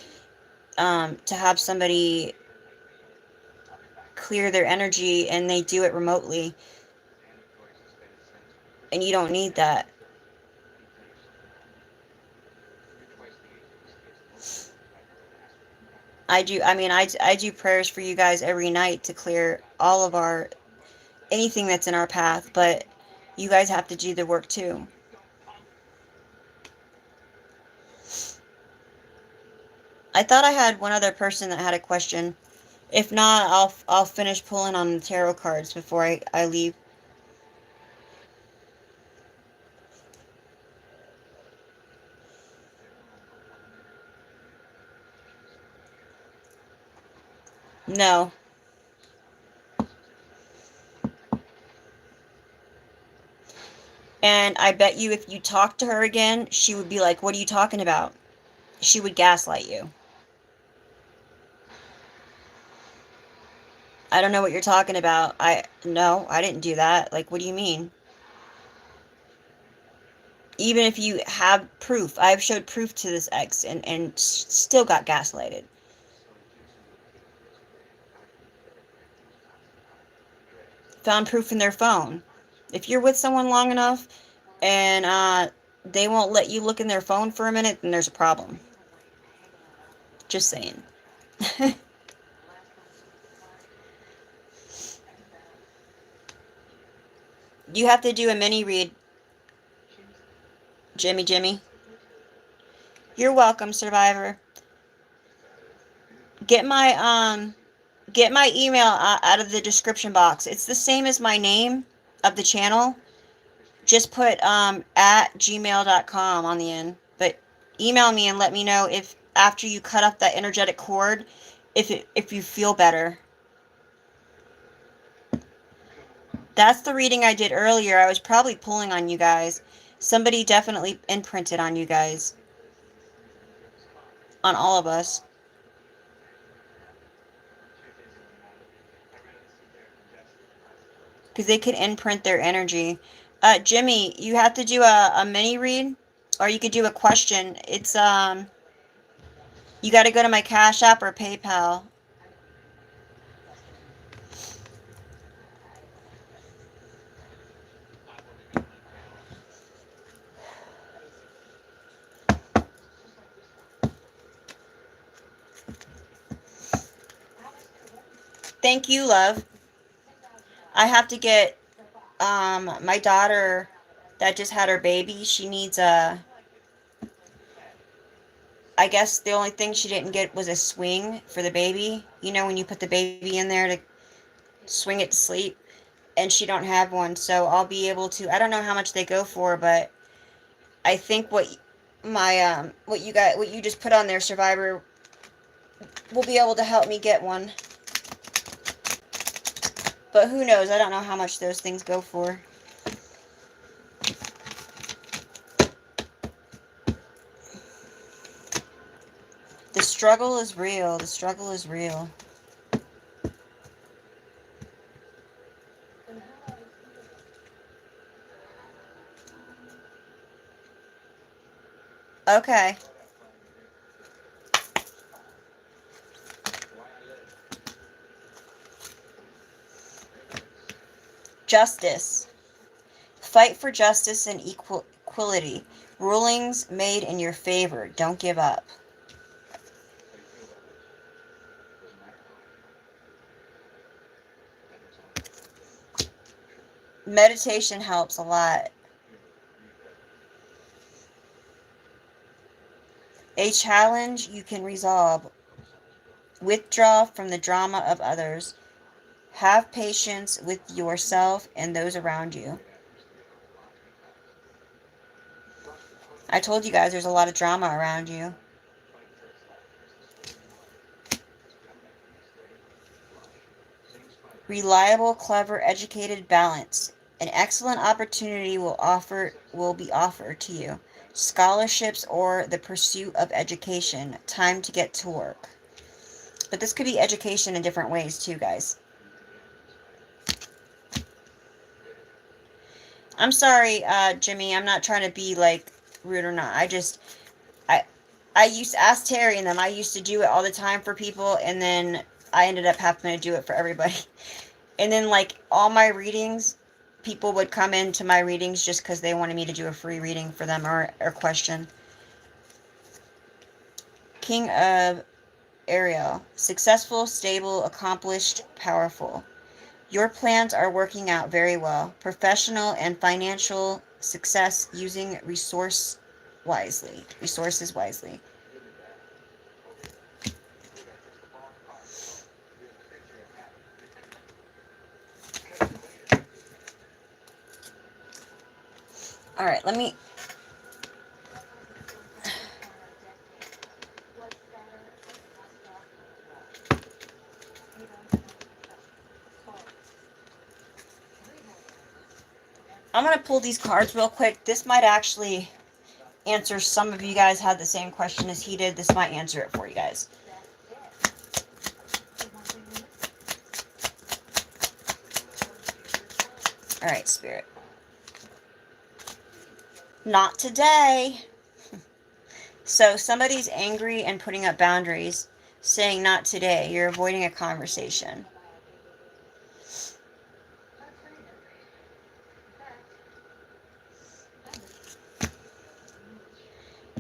to have somebody clear their energy, and they do it remotely. And you don't need that. I do prayers for you guys every night to clear all of anything that's in our path, but you guys have to do the work too. I thought I had one other person that had a question. If not, I'll finish pulling on the tarot cards before I leave. No. And I bet you if you talked to her again, she would be like, what are you talking about? She would gaslight you. I don't know what you're talking about. No, I didn't do that. Like, what do you mean? Even if you have proof, I've showed proof to this ex and still got gaslighted. Found proof in their phone. If you're with someone long enough and they won't let you look in their phone for a minute, then there's a problem. Just saying. You have to do a mini read, Jimmy. You're welcome, Survivor. Get my email out of the description box. It's the same as my name of the channel. Just put at gmail.com on the end. But email me and let me know if after you cut off that energetic cord, if you feel better. That's the reading I did earlier. I was probably pulling on you guys. Somebody definitely imprinted on you guys. On all of us. Because they could imprint their energy. Jimmy, you have to do a mini read, or you could do a question. It's you got to go to my Cash App or PayPal. Thank you, love. I have to get my daughter that just had her baby. She needs a. I guess the only thing she didn't get was a swing for the baby. You know when you put the baby in there to swing it to sleep, and she don't have one. So I'll be able to. I don't know how much they go for, but I think what you just put on there, Survivor, will be able to help me get one. But who knows? I don't know how much those things go for. The struggle is real. The struggle is real. Okay. Justice. Fight for justice and equality. Rulings made in your favor. Don't give up. Meditation helps a lot. A challenge you can resolve. Withdraw from the drama of others. Have patience with yourself and those around you. I told you guys there's a lot of drama around you. Reliable, clever, educated, balance. An excellent opportunity will be offered to you. Scholarships or the pursuit of education. Time to get to work. But this could be education in different ways too, guys. I'm sorry, Jimmy. I'm not trying to be like rude or not. I used to ask Terry and them. I used to do it all the time for people, and then I ended up having to do it for everybody. And then, like, all my readings, people would come into my readings just because they wanted me to do a free reading for them or question. King of Ariel. Successful, stable, accomplished, powerful. Your plans are working out very well. Professional and financial success using resources wisely. All right, let me. I'm going to pull these cards real quick. This might actually answer. Some of you guys had the same question as he did. This might answer it for you guys. All right, Spirit. Not today. So somebody's angry and putting up boundaries, saying not today. You're avoiding a conversation.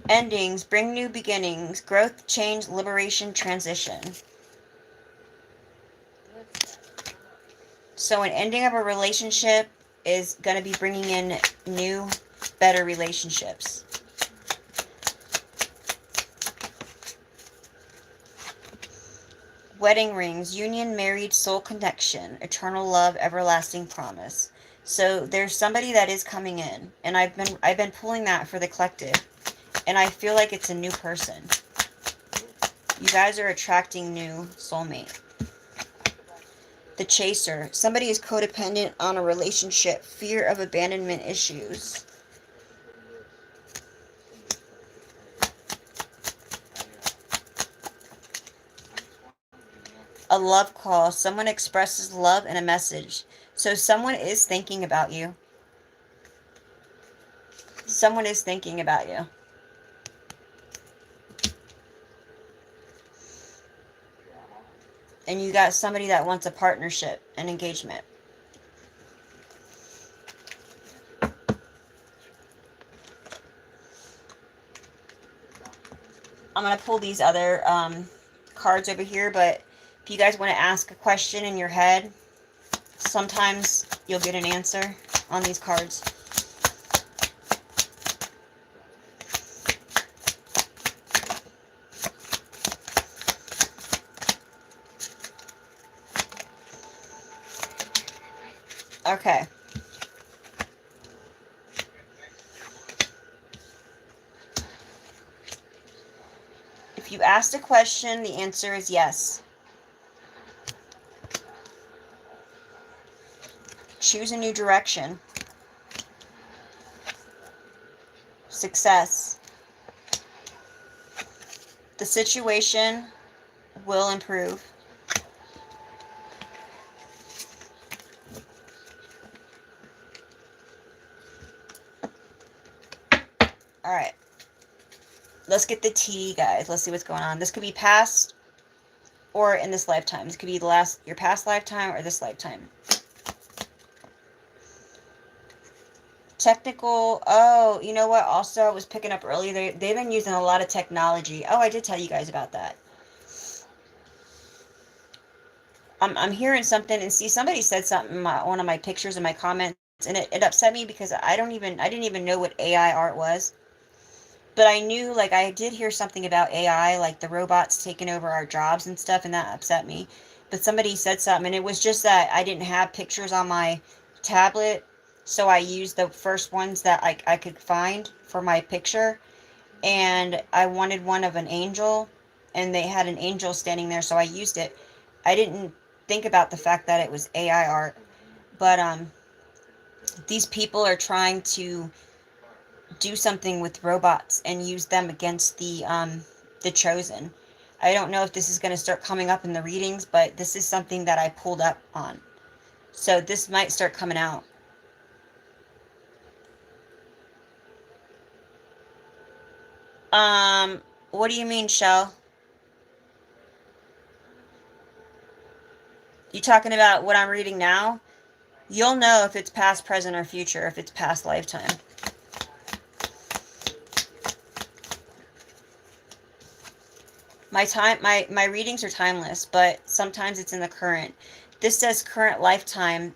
Endings bring new beginnings, growth, change, liberation, transition. So an ending of a relationship is going to be bringing in new, better relationships. Wedding rings, union, married, soul connection, eternal love, everlasting promise. So there's somebody that is coming in, and I've been pulling that for the collective, and I feel like it's a new person. You guys are attracting new soulmate. The chaser, somebody is codependent on a relationship, fear of abandonment issues. A love call, someone expresses love in a message. So someone is thinking about you. Someone is thinking about you. And you got somebody that wants a partnership, an engagement. I'm going to pull these other cards over here, but if you guys want to ask a question in your head, sometimes you'll get an answer on these cards. Okay. If you asked a question, the answer is yes. Choose a new direction. Success. The situation will improve. All right. Let's get the tea, guys. Let's see what's going on. This could be past or in this lifetime. This could be your past lifetime or this lifetime. Technical. Oh, you know what? Also, I was picking up earlier. They've been using a lot of technology. Oh, I did tell you guys about that. I'm hearing something, and see, somebody said something in one of my pictures in my comments, and it upset me because I didn't even know what AI art was. But I knew, like, I did hear something about AI, like the robots taking over our jobs and stuff, and that upset me. But somebody said something, and it was just that I didn't have pictures on my tablet, so I used the first ones that I could find for my picture. And I wanted one of an angel, and they had an angel standing there, so I used it. I didn't think about the fact that it was AI art. But these people are trying to do something with robots and use them against the chosen. I don't know if this is going to start coming up in the readings, but this is something that I pulled up on. So this might start coming out. What do you mean, Shell? You talking about what I'm reading now? You'll know if it's past, present, or future, if it's past lifetime. My readings are timeless, but sometimes it's in the current. This says current lifetime.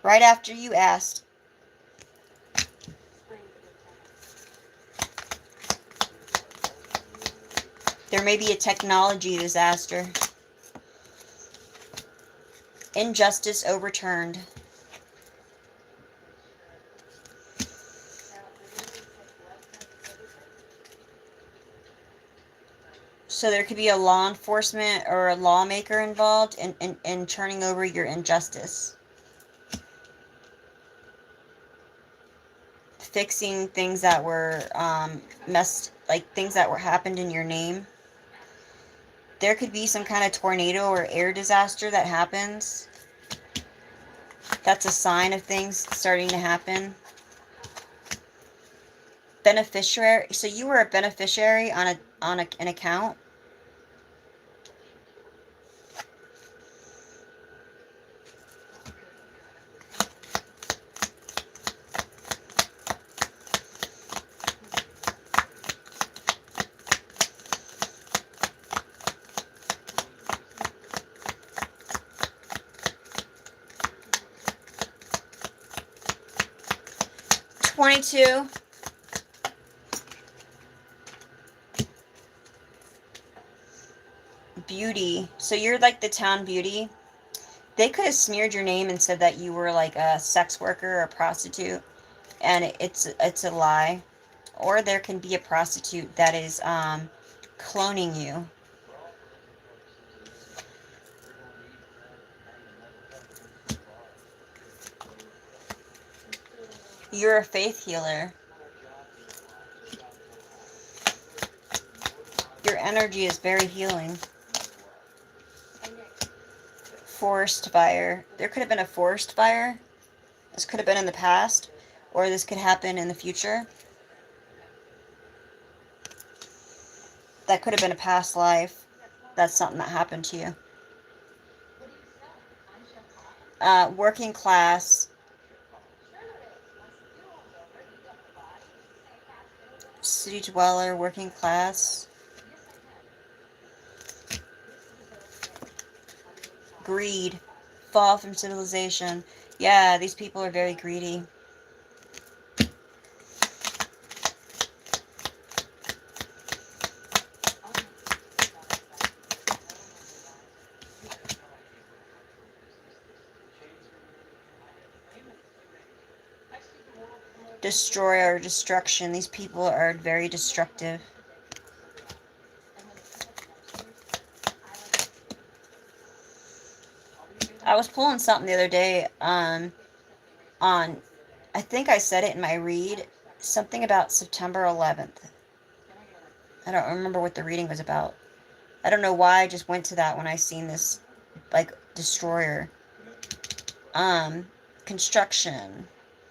Right after you asked. There may be a technology disaster. Injustice overturned. So there could be a law enforcement or a lawmaker involved in turning over your injustice. Fixing things that were like things that were happened in your name. There could be some kind of tornado or air disaster that happens. That's a sign of things starting to happen. Beneficiary. So you were a beneficiary on an account. $22. Beauty. So you're like the town beauty. They could have smeared your name and said that you were like a sex worker or a prostitute, and it's a lie. Or there can be a prostitute that is cloning you. You're a faith healer. Your energy is very healing. Forest fire. There could have been a forest fire. This could have been in the past, or this could happen in the future. That could have been a past life. That's something that happened to you. Working class. City dweller, working class. Greed. Fall from civilization. Yeah, these people are very greedy. Destroyer, destruction. These people are very destructive. I was pulling something the other day on I think I said it in my read, something about September 11th. I don't remember what the reading was about. I don't know why I just went to that when I seen this, like, destroyer. Construction.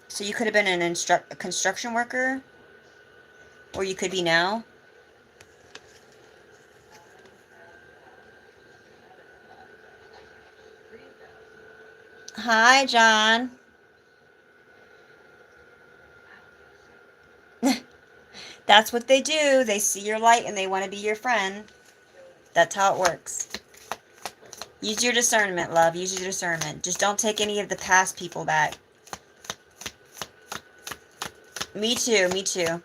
So you could have been a construction worker, or you could be now. Hi, John. That's what they do. They see your light and they want to be your friend. That's how it works. Use your discernment, love. Use your discernment. Just don't take any of the past people back. Me too, me too.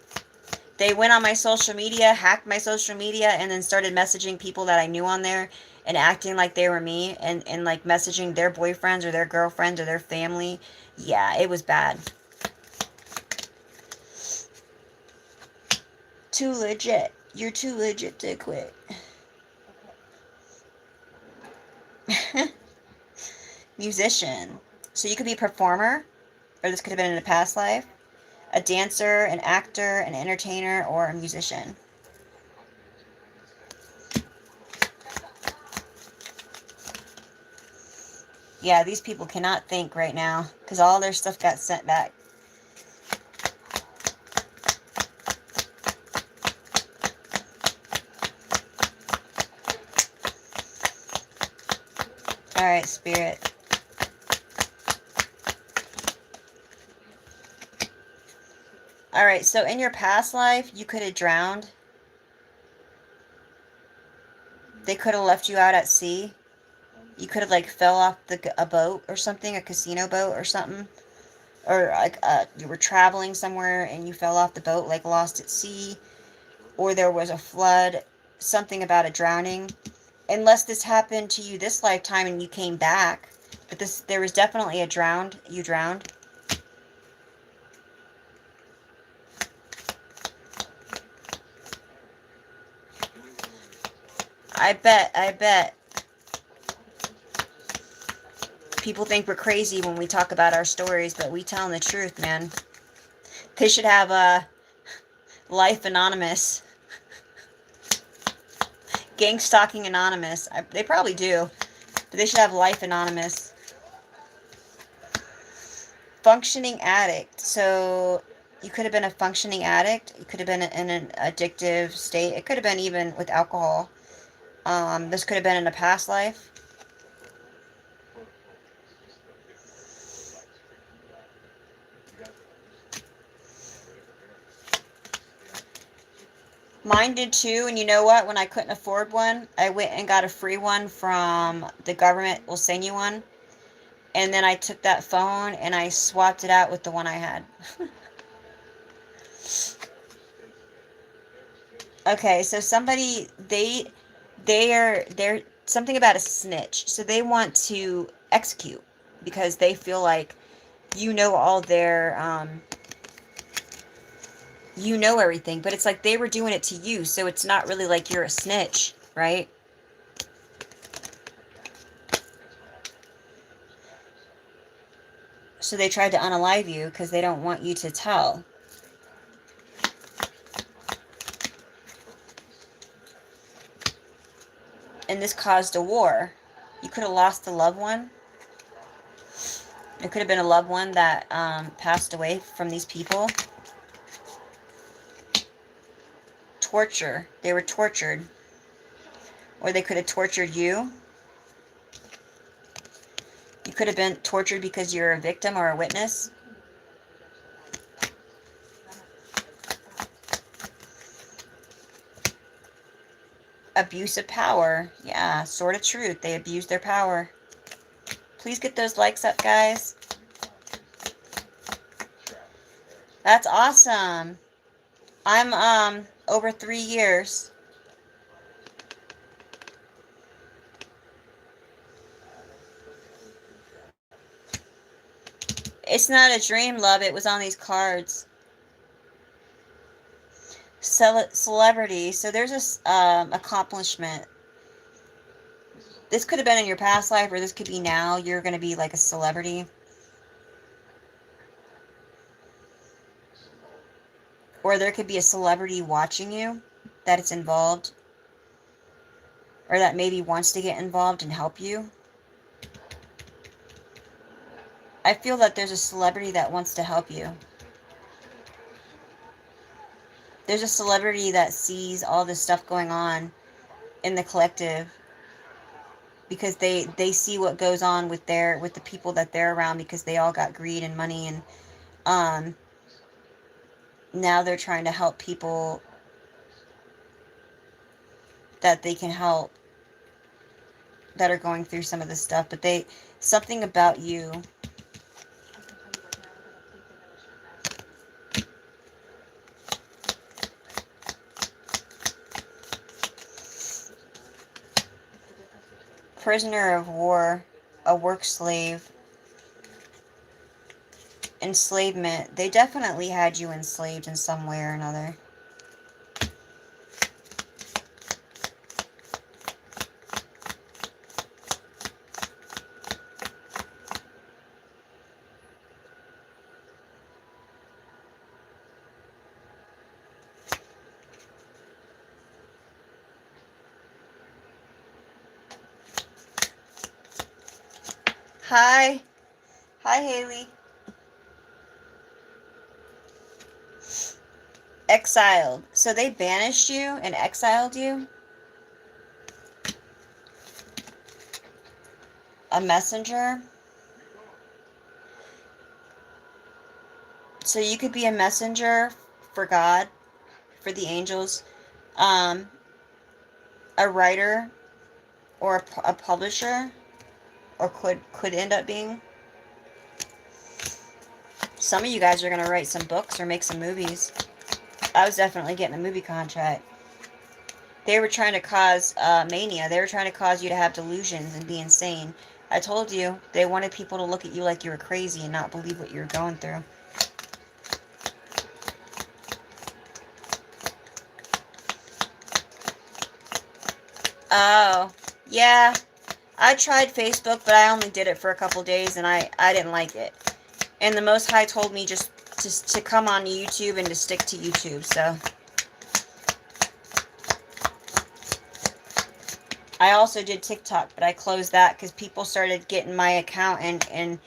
They went on my social media, hacked my social media, and then started messaging people that I knew on there and acting like they were me and like messaging their boyfriends or their girlfriends or their family. Yeah, it was bad. Too legit. You're too legit to quit. Musician. So you could be a performer, or this could have been in a past life. A dancer, an actor, an entertainer, or a musician. Yeah, these people cannot think right now because all their stuff got sent back. Alright, Spirit. Alright, so in your past life, you could have drowned. They could have left you out at sea. You could have, like, fell off a boat or something, a casino boat or something. Or, like, you were traveling somewhere and you fell off the boat, like, lost at sea. Or there was a flood, something about a drowning. Unless this happened to you this lifetime and you came back. But there was definitely you drowned. I bet. People think we're crazy when we talk about our stories, but we telling the truth, man. They should have a Life Anonymous. Gang Stalking Anonymous. They probably do. But they should have Life Anonymous. Functioning addict. So you could have been a functioning addict. You could have been in an addictive state. It could have been even with alcohol. This could have been in a past life. Mine did too, and you know what? When I couldn't afford one, I went and got a free one from the government. Will send you one. And then I took that phone and I swapped it out with the one I had. Okay, so somebody, they're something about a snitch. So they want to execute because they feel like you know all their, you know everything, but it's like they were doing it to you, so it's not really like you're a snitch, right? So they tried to unalive you because they don't want you to tell. And this caused a war. You could have lost a loved one. It could have been a loved one that passed away from these people. Torture. They were tortured. Or they could have tortured you. You could have been tortured because you're a victim or a witness. Abuse of power. Yeah, Sword of Truth. They abused their power. Please get those likes up, guys. That's awesome. I'm over 3 years. It's not a dream, love. It was on these cards. Celebrity. So there's this accomplishment. This could have been in your past life, or this could be now. You're going to be like a celebrity. Or there could be a celebrity watching you that it's involved. Or that maybe wants to get involved and help you. I feel that there's a celebrity that wants to help you. There's a celebrity that sees all this stuff going on in the collective because they see what goes on with the people that they're around because they all got greed and money, and now they're trying to help people that they can help that are going through some of this stuff. But something about you. Prisoner of war, a work slave, enslavement. They definitely had you enslaved in some way or another. Hi. Hi, Haley. Exiled. So they banished you and exiled you? A messenger? So you could be a messenger for God, for the angels, a writer, or a publisher, or could end up being. Some of you guys are going to write some books or make some movies. I was definitely getting a movie contract. They were trying to cause mania. They were trying to cause you to have delusions and be insane. I told you, they wanted people to look at you like you were crazy and not believe what you were going through. Oh, yeah. I tried Facebook, but I only did it for a couple days, and I didn't like it. And the Most High told me just to come on YouTube and to stick to YouTube, so. I also did TikTok, but I closed that because people started getting my account and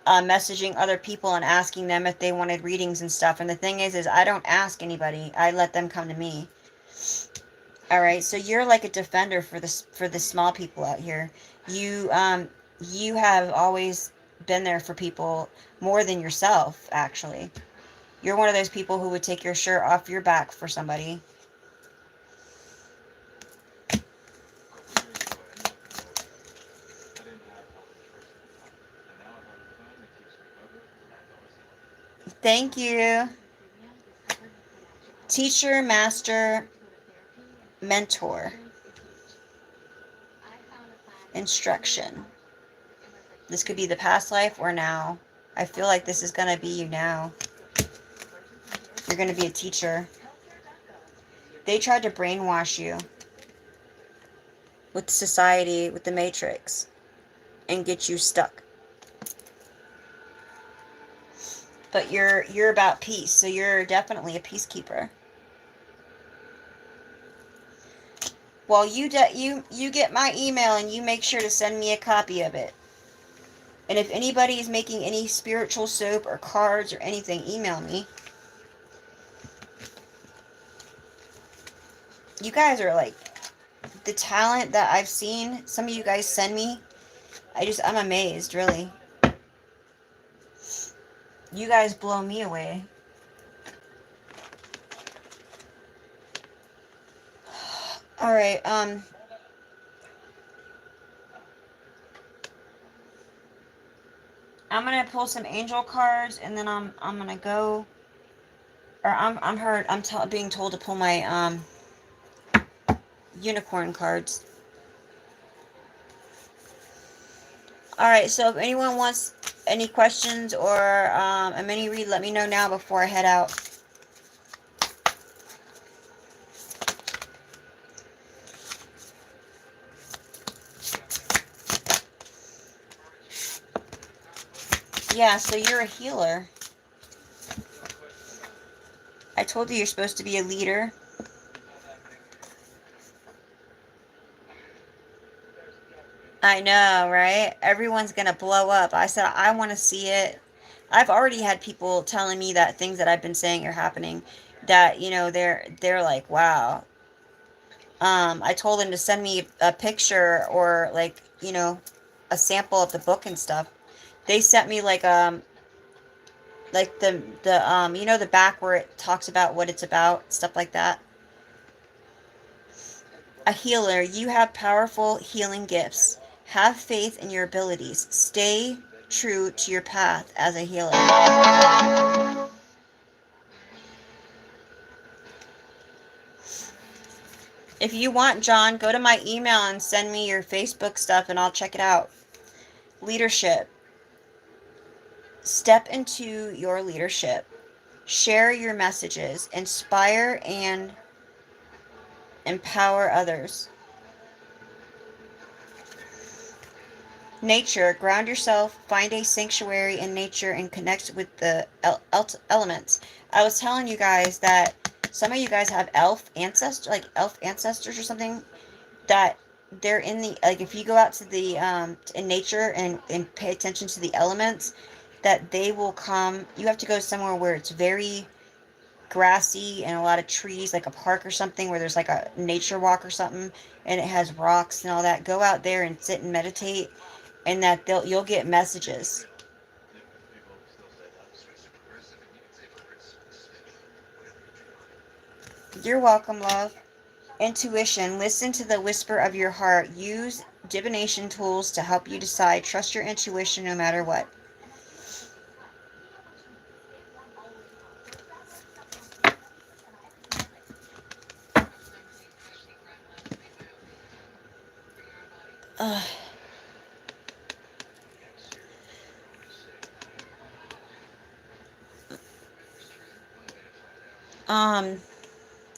messaging other people and asking them if they wanted readings and stuff. And the thing is I don't ask anybody. I let them come to me. All right, so you're like a defender for the small people out here. You have always been there for people more than yourself, actually. You're one of those people who would take your shirt off your back for somebody. Thank you. Teacher, master, mentor, instruction. This could be the past life or now. I feel like this is going to be you now. You're going to be a teacher. They tried to brainwash you with society, with the Matrix, and get you stuck. But you're about peace, so you're definitely a peacekeeper. Well, you get my email and you make sure to send me a copy of it. And if anybody is making any spiritual soap or cards or anything, email me. You guys are like the talent that I've seen. Some of you guys send me. I'm amazed, really. You guys blow me away. All right, I'm gonna pull some angel cards, and then I'm gonna go. Or I'm being told to pull my unicorn cards. All right, so if anyone wants any questions or a mini read, let me know now before I head out. Yeah, so you're a healer. I told you you're supposed to be a leader. I know, right? Everyone's going to blow up. I said, I want to see it. I've already had people telling me that things that I've been saying are happening. That, they're like, wow. I told them to send me a picture or a sample of the book and stuff. They sent me like the back where it talks about what it's about, stuff like that. A healer, you have powerful healing gifts. Have faith in your abilities. Stay true to your path as a healer. If you want, John, go to my email and send me your Facebook stuff and I'll check it out. Leadership. Step into your leadership. Share your messages. Inspire and empower others. Nature. Ground yourself. Find a sanctuary in nature and connect with the elements. I was telling you guys that some of you guys have elf ancestors or something, that they're in the, like, if you go out to the in nature and pay attention to the elements, that they will come. You have to go somewhere where it's very grassy and a lot of trees, like a park or something where there's like a nature walk or something, and it has rocks and all that. Go out there and sit and meditate, and that you'll get messages. You're welcome, love. Intuition. Listen to the whisper of your heart. Use divination tools to help you decide. Trust your intuition no matter what. Ugh.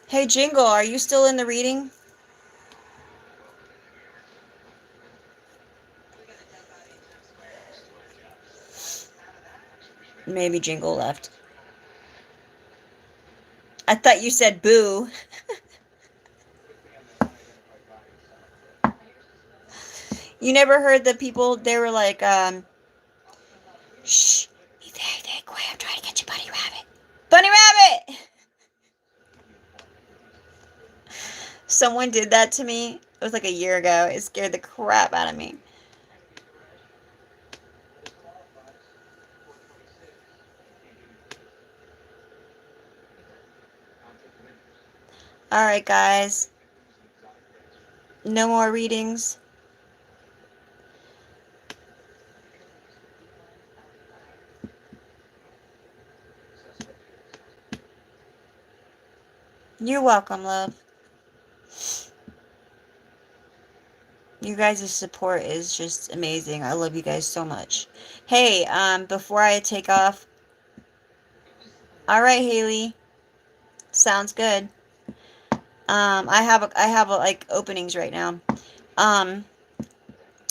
Hey, Jingle, are you still in the reading? Maybe Jingle left. I thought you said boo. You never heard the people, they were like, shh, be very, very quiet. I'm trying to get you Bunny Rabbit. Bunny Rabbit! Someone did that to me. It was like a year ago. It scared the crap out of me. Alright, guys. No more readings. You're welcome, love. You guys' support is just amazing. I love you guys so much. Hey, before I take off. Alright, Haley. Sounds good. I have like openings right now.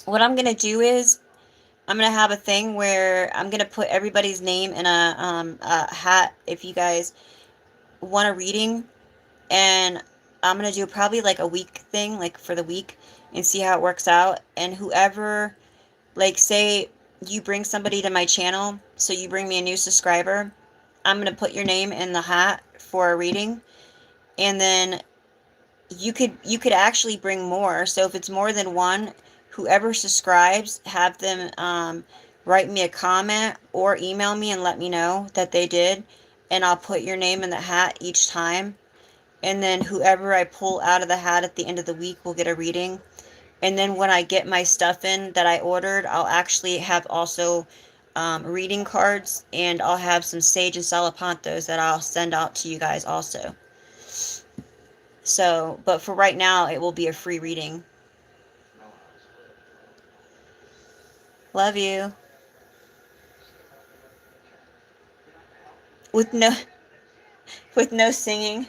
What I'm gonna do is I'm gonna have a thing where I'm gonna put everybody's name in a hat if you guys want a reading, and I'm gonna do probably like a week thing, like for the week, and see how it works out. And whoever, like, say you bring somebody to my channel, so you bring me a new subscriber, I'm gonna put your name in the hat for a reading, and then you could actually bring more. So if it's more than one, whoever subscribes, have them write me a comment or email me and let me know that they did, and I'll put your name in the hat each time. And then whoever I pull out of the hat at the end of the week will get a reading. And then when I get my stuff in that I ordered, I'll actually have also reading cards, and I'll have some sage and salapantos that I'll send out to you guys also. So, but for right now, it will be a free reading. Love you. With no singing.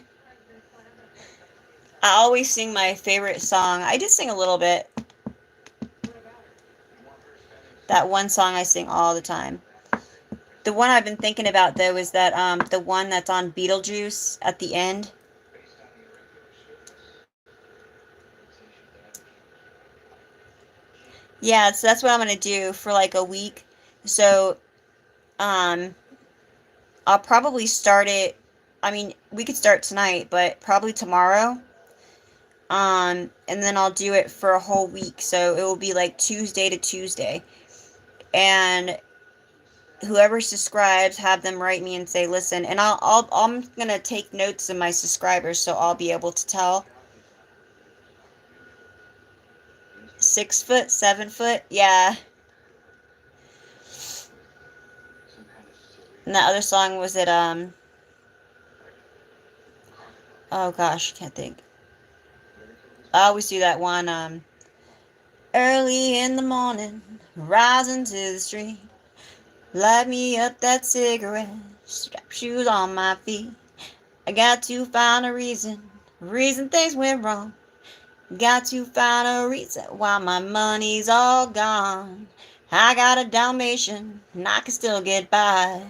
I always sing my favorite song. I did sing a little bit. That one song I sing all the time. The one I've been thinking about, though, is that the one that's on Beetlejuice at the end. Yeah, so that's what I'm gonna do for like a week. So, I'll probably start it. I mean, we could start tonight, but probably tomorrow. And then I'll do it for a whole week. So it will be like Tuesday to Tuesday. And whoever subscribes, have them write me and say, listen, and I'm gonna take notes of my subscribers, so I'll be able to tell. 6 foot, 7 foot, yeah. And that other song was it, oh gosh, I can't think. I always do that one, early in the morning, rising to the street, light me up that cigarette, strap shoes on my feet. I got to find a reason things went wrong. Got to find a reason why my money's all gone. I got a Dalmatian, and I can still get by.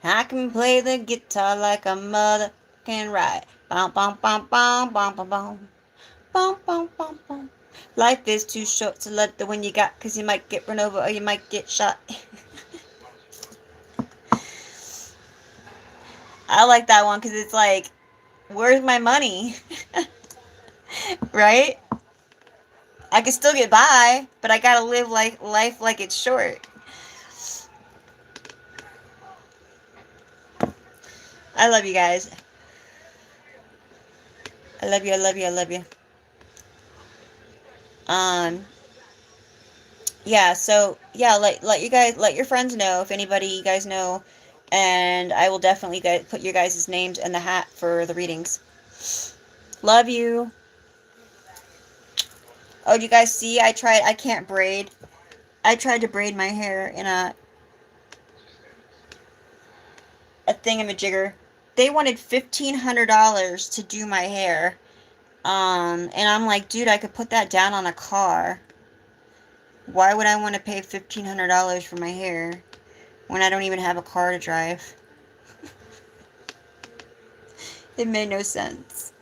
I can play the guitar like a mother can write. Bum bum bum bum bum bum bum. Bum bum bum bum. Life is too short to let the one you got, 'cause you might get run over or you might get shot. I like that one because it's like, where's my money? Right? I can still get by, but I gotta live like life like it's short. I love you guys. I love you, I love you, I love you. Yeah, so yeah, let your friends know if anybody you guys know, and I will definitely put your guys' names in the hat for the readings. Love you. Oh, do you guys see? I can't braid. I tried to braid my hair in a thingamajigger. They wanted $1,500 to do my hair. And I'm like, dude, I could put that down on a car. Why would I want to pay $1,500 for my hair when I don't even have a car to drive. It made no sense.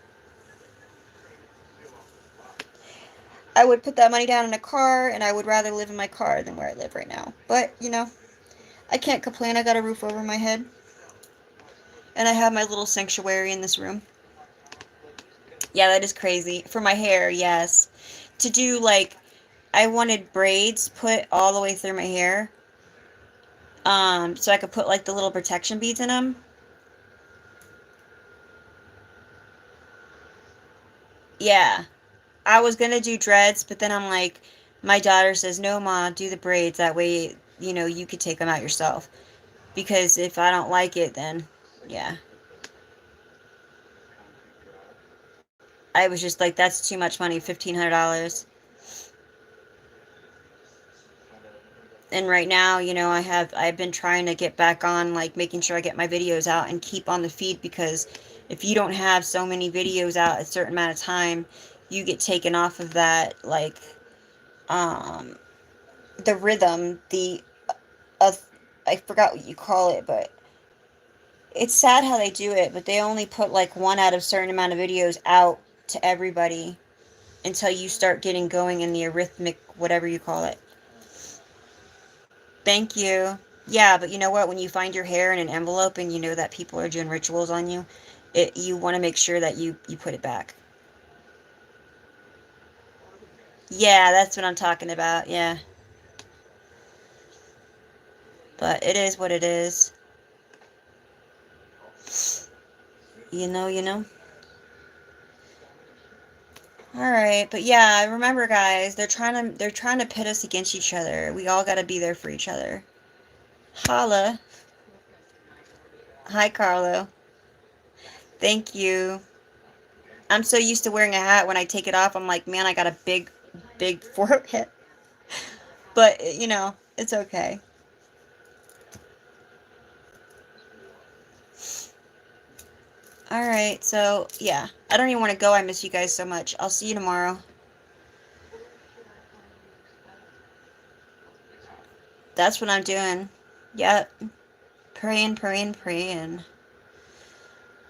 I would put that money down in a car, and I would rather live in my car than where I live right now. But, you know, I can't complain. I got a roof over my head. And I have my little sanctuary in this room. Yeah, that is crazy. For my hair, yes. To do, like, I wanted braids put all the way through my hair. So I could put, like, the little protection beads in them. Yeah. I was gonna do dreads, but then I'm like, my daughter says, no, Ma, do the braids. That way, you know, you could take them out yourself. Because if I don't like it, then, yeah. I was just like, that's too much money, $1,500. And right now, you know, I've been trying to get back on, like, making sure I get my videos out and keep on the feed, because if you don't have so many videos out a certain amount of time, you get taken off of that, like, um, the rhythm, uh, I forgot what you call it, but it's sad how they do it, but they only put, like, one out of a certain amount of videos out to everybody until you start getting going in the arrhythmic, whatever you call it. Thank you. Yeah, but you know what? When you find your hair in an envelope and you know that people are doing rituals on you, you want to make sure that you put it back. Yeah, that's what I'm talking about. Yeah. But it is what it is. You know. All right, but yeah, remember guys, they're trying to pit us against each other. We all got to be there for each other. Holla. Hi, Carlo. Thank you. I'm so used to wearing a hat. When I take it off, I'm like, man, I got a big forehead. But, you know, it's okay. Alright, so, yeah. I don't even want to go. I miss you guys so much. I'll see you tomorrow. That's what I'm doing. Yep. Praying, praying, praying.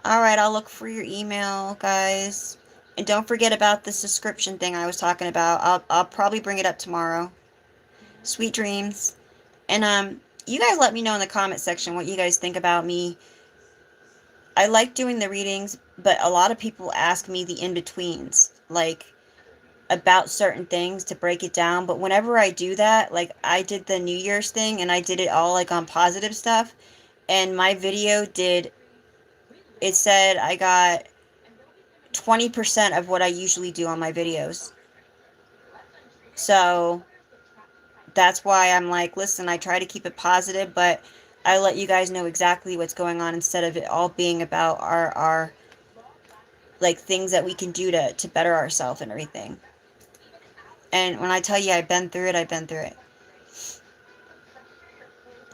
Alright, I'll look for your email, guys. And don't forget about the subscription thing I was talking about. I'll probably bring it up tomorrow. Sweet dreams. And, you guys let me know in the comment section what you guys think about me. I like doing the readings, but a lot of people ask me the in-betweens, like, about certain things to break it down. But whenever I do that, like, I did the New Year's thing, and I did it all, like, on positive stuff, and my video it said I got 20% of what I usually do on my videos. So that's why I'm like, listen, I try to keep it positive, but I let you guys know exactly what's going on instead of it all being about our like, things that we can do to better ourselves and everything. And when I tell you I've been through it, I've been through it.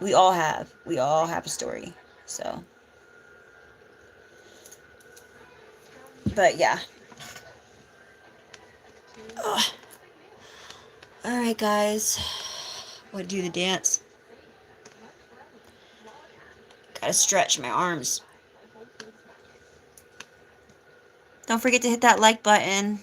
We all have. We all have a story. So. But yeah. Ugh. Alright, guys. Want to do the dance? Gotta stretch my arms. Don't forget to hit that like button.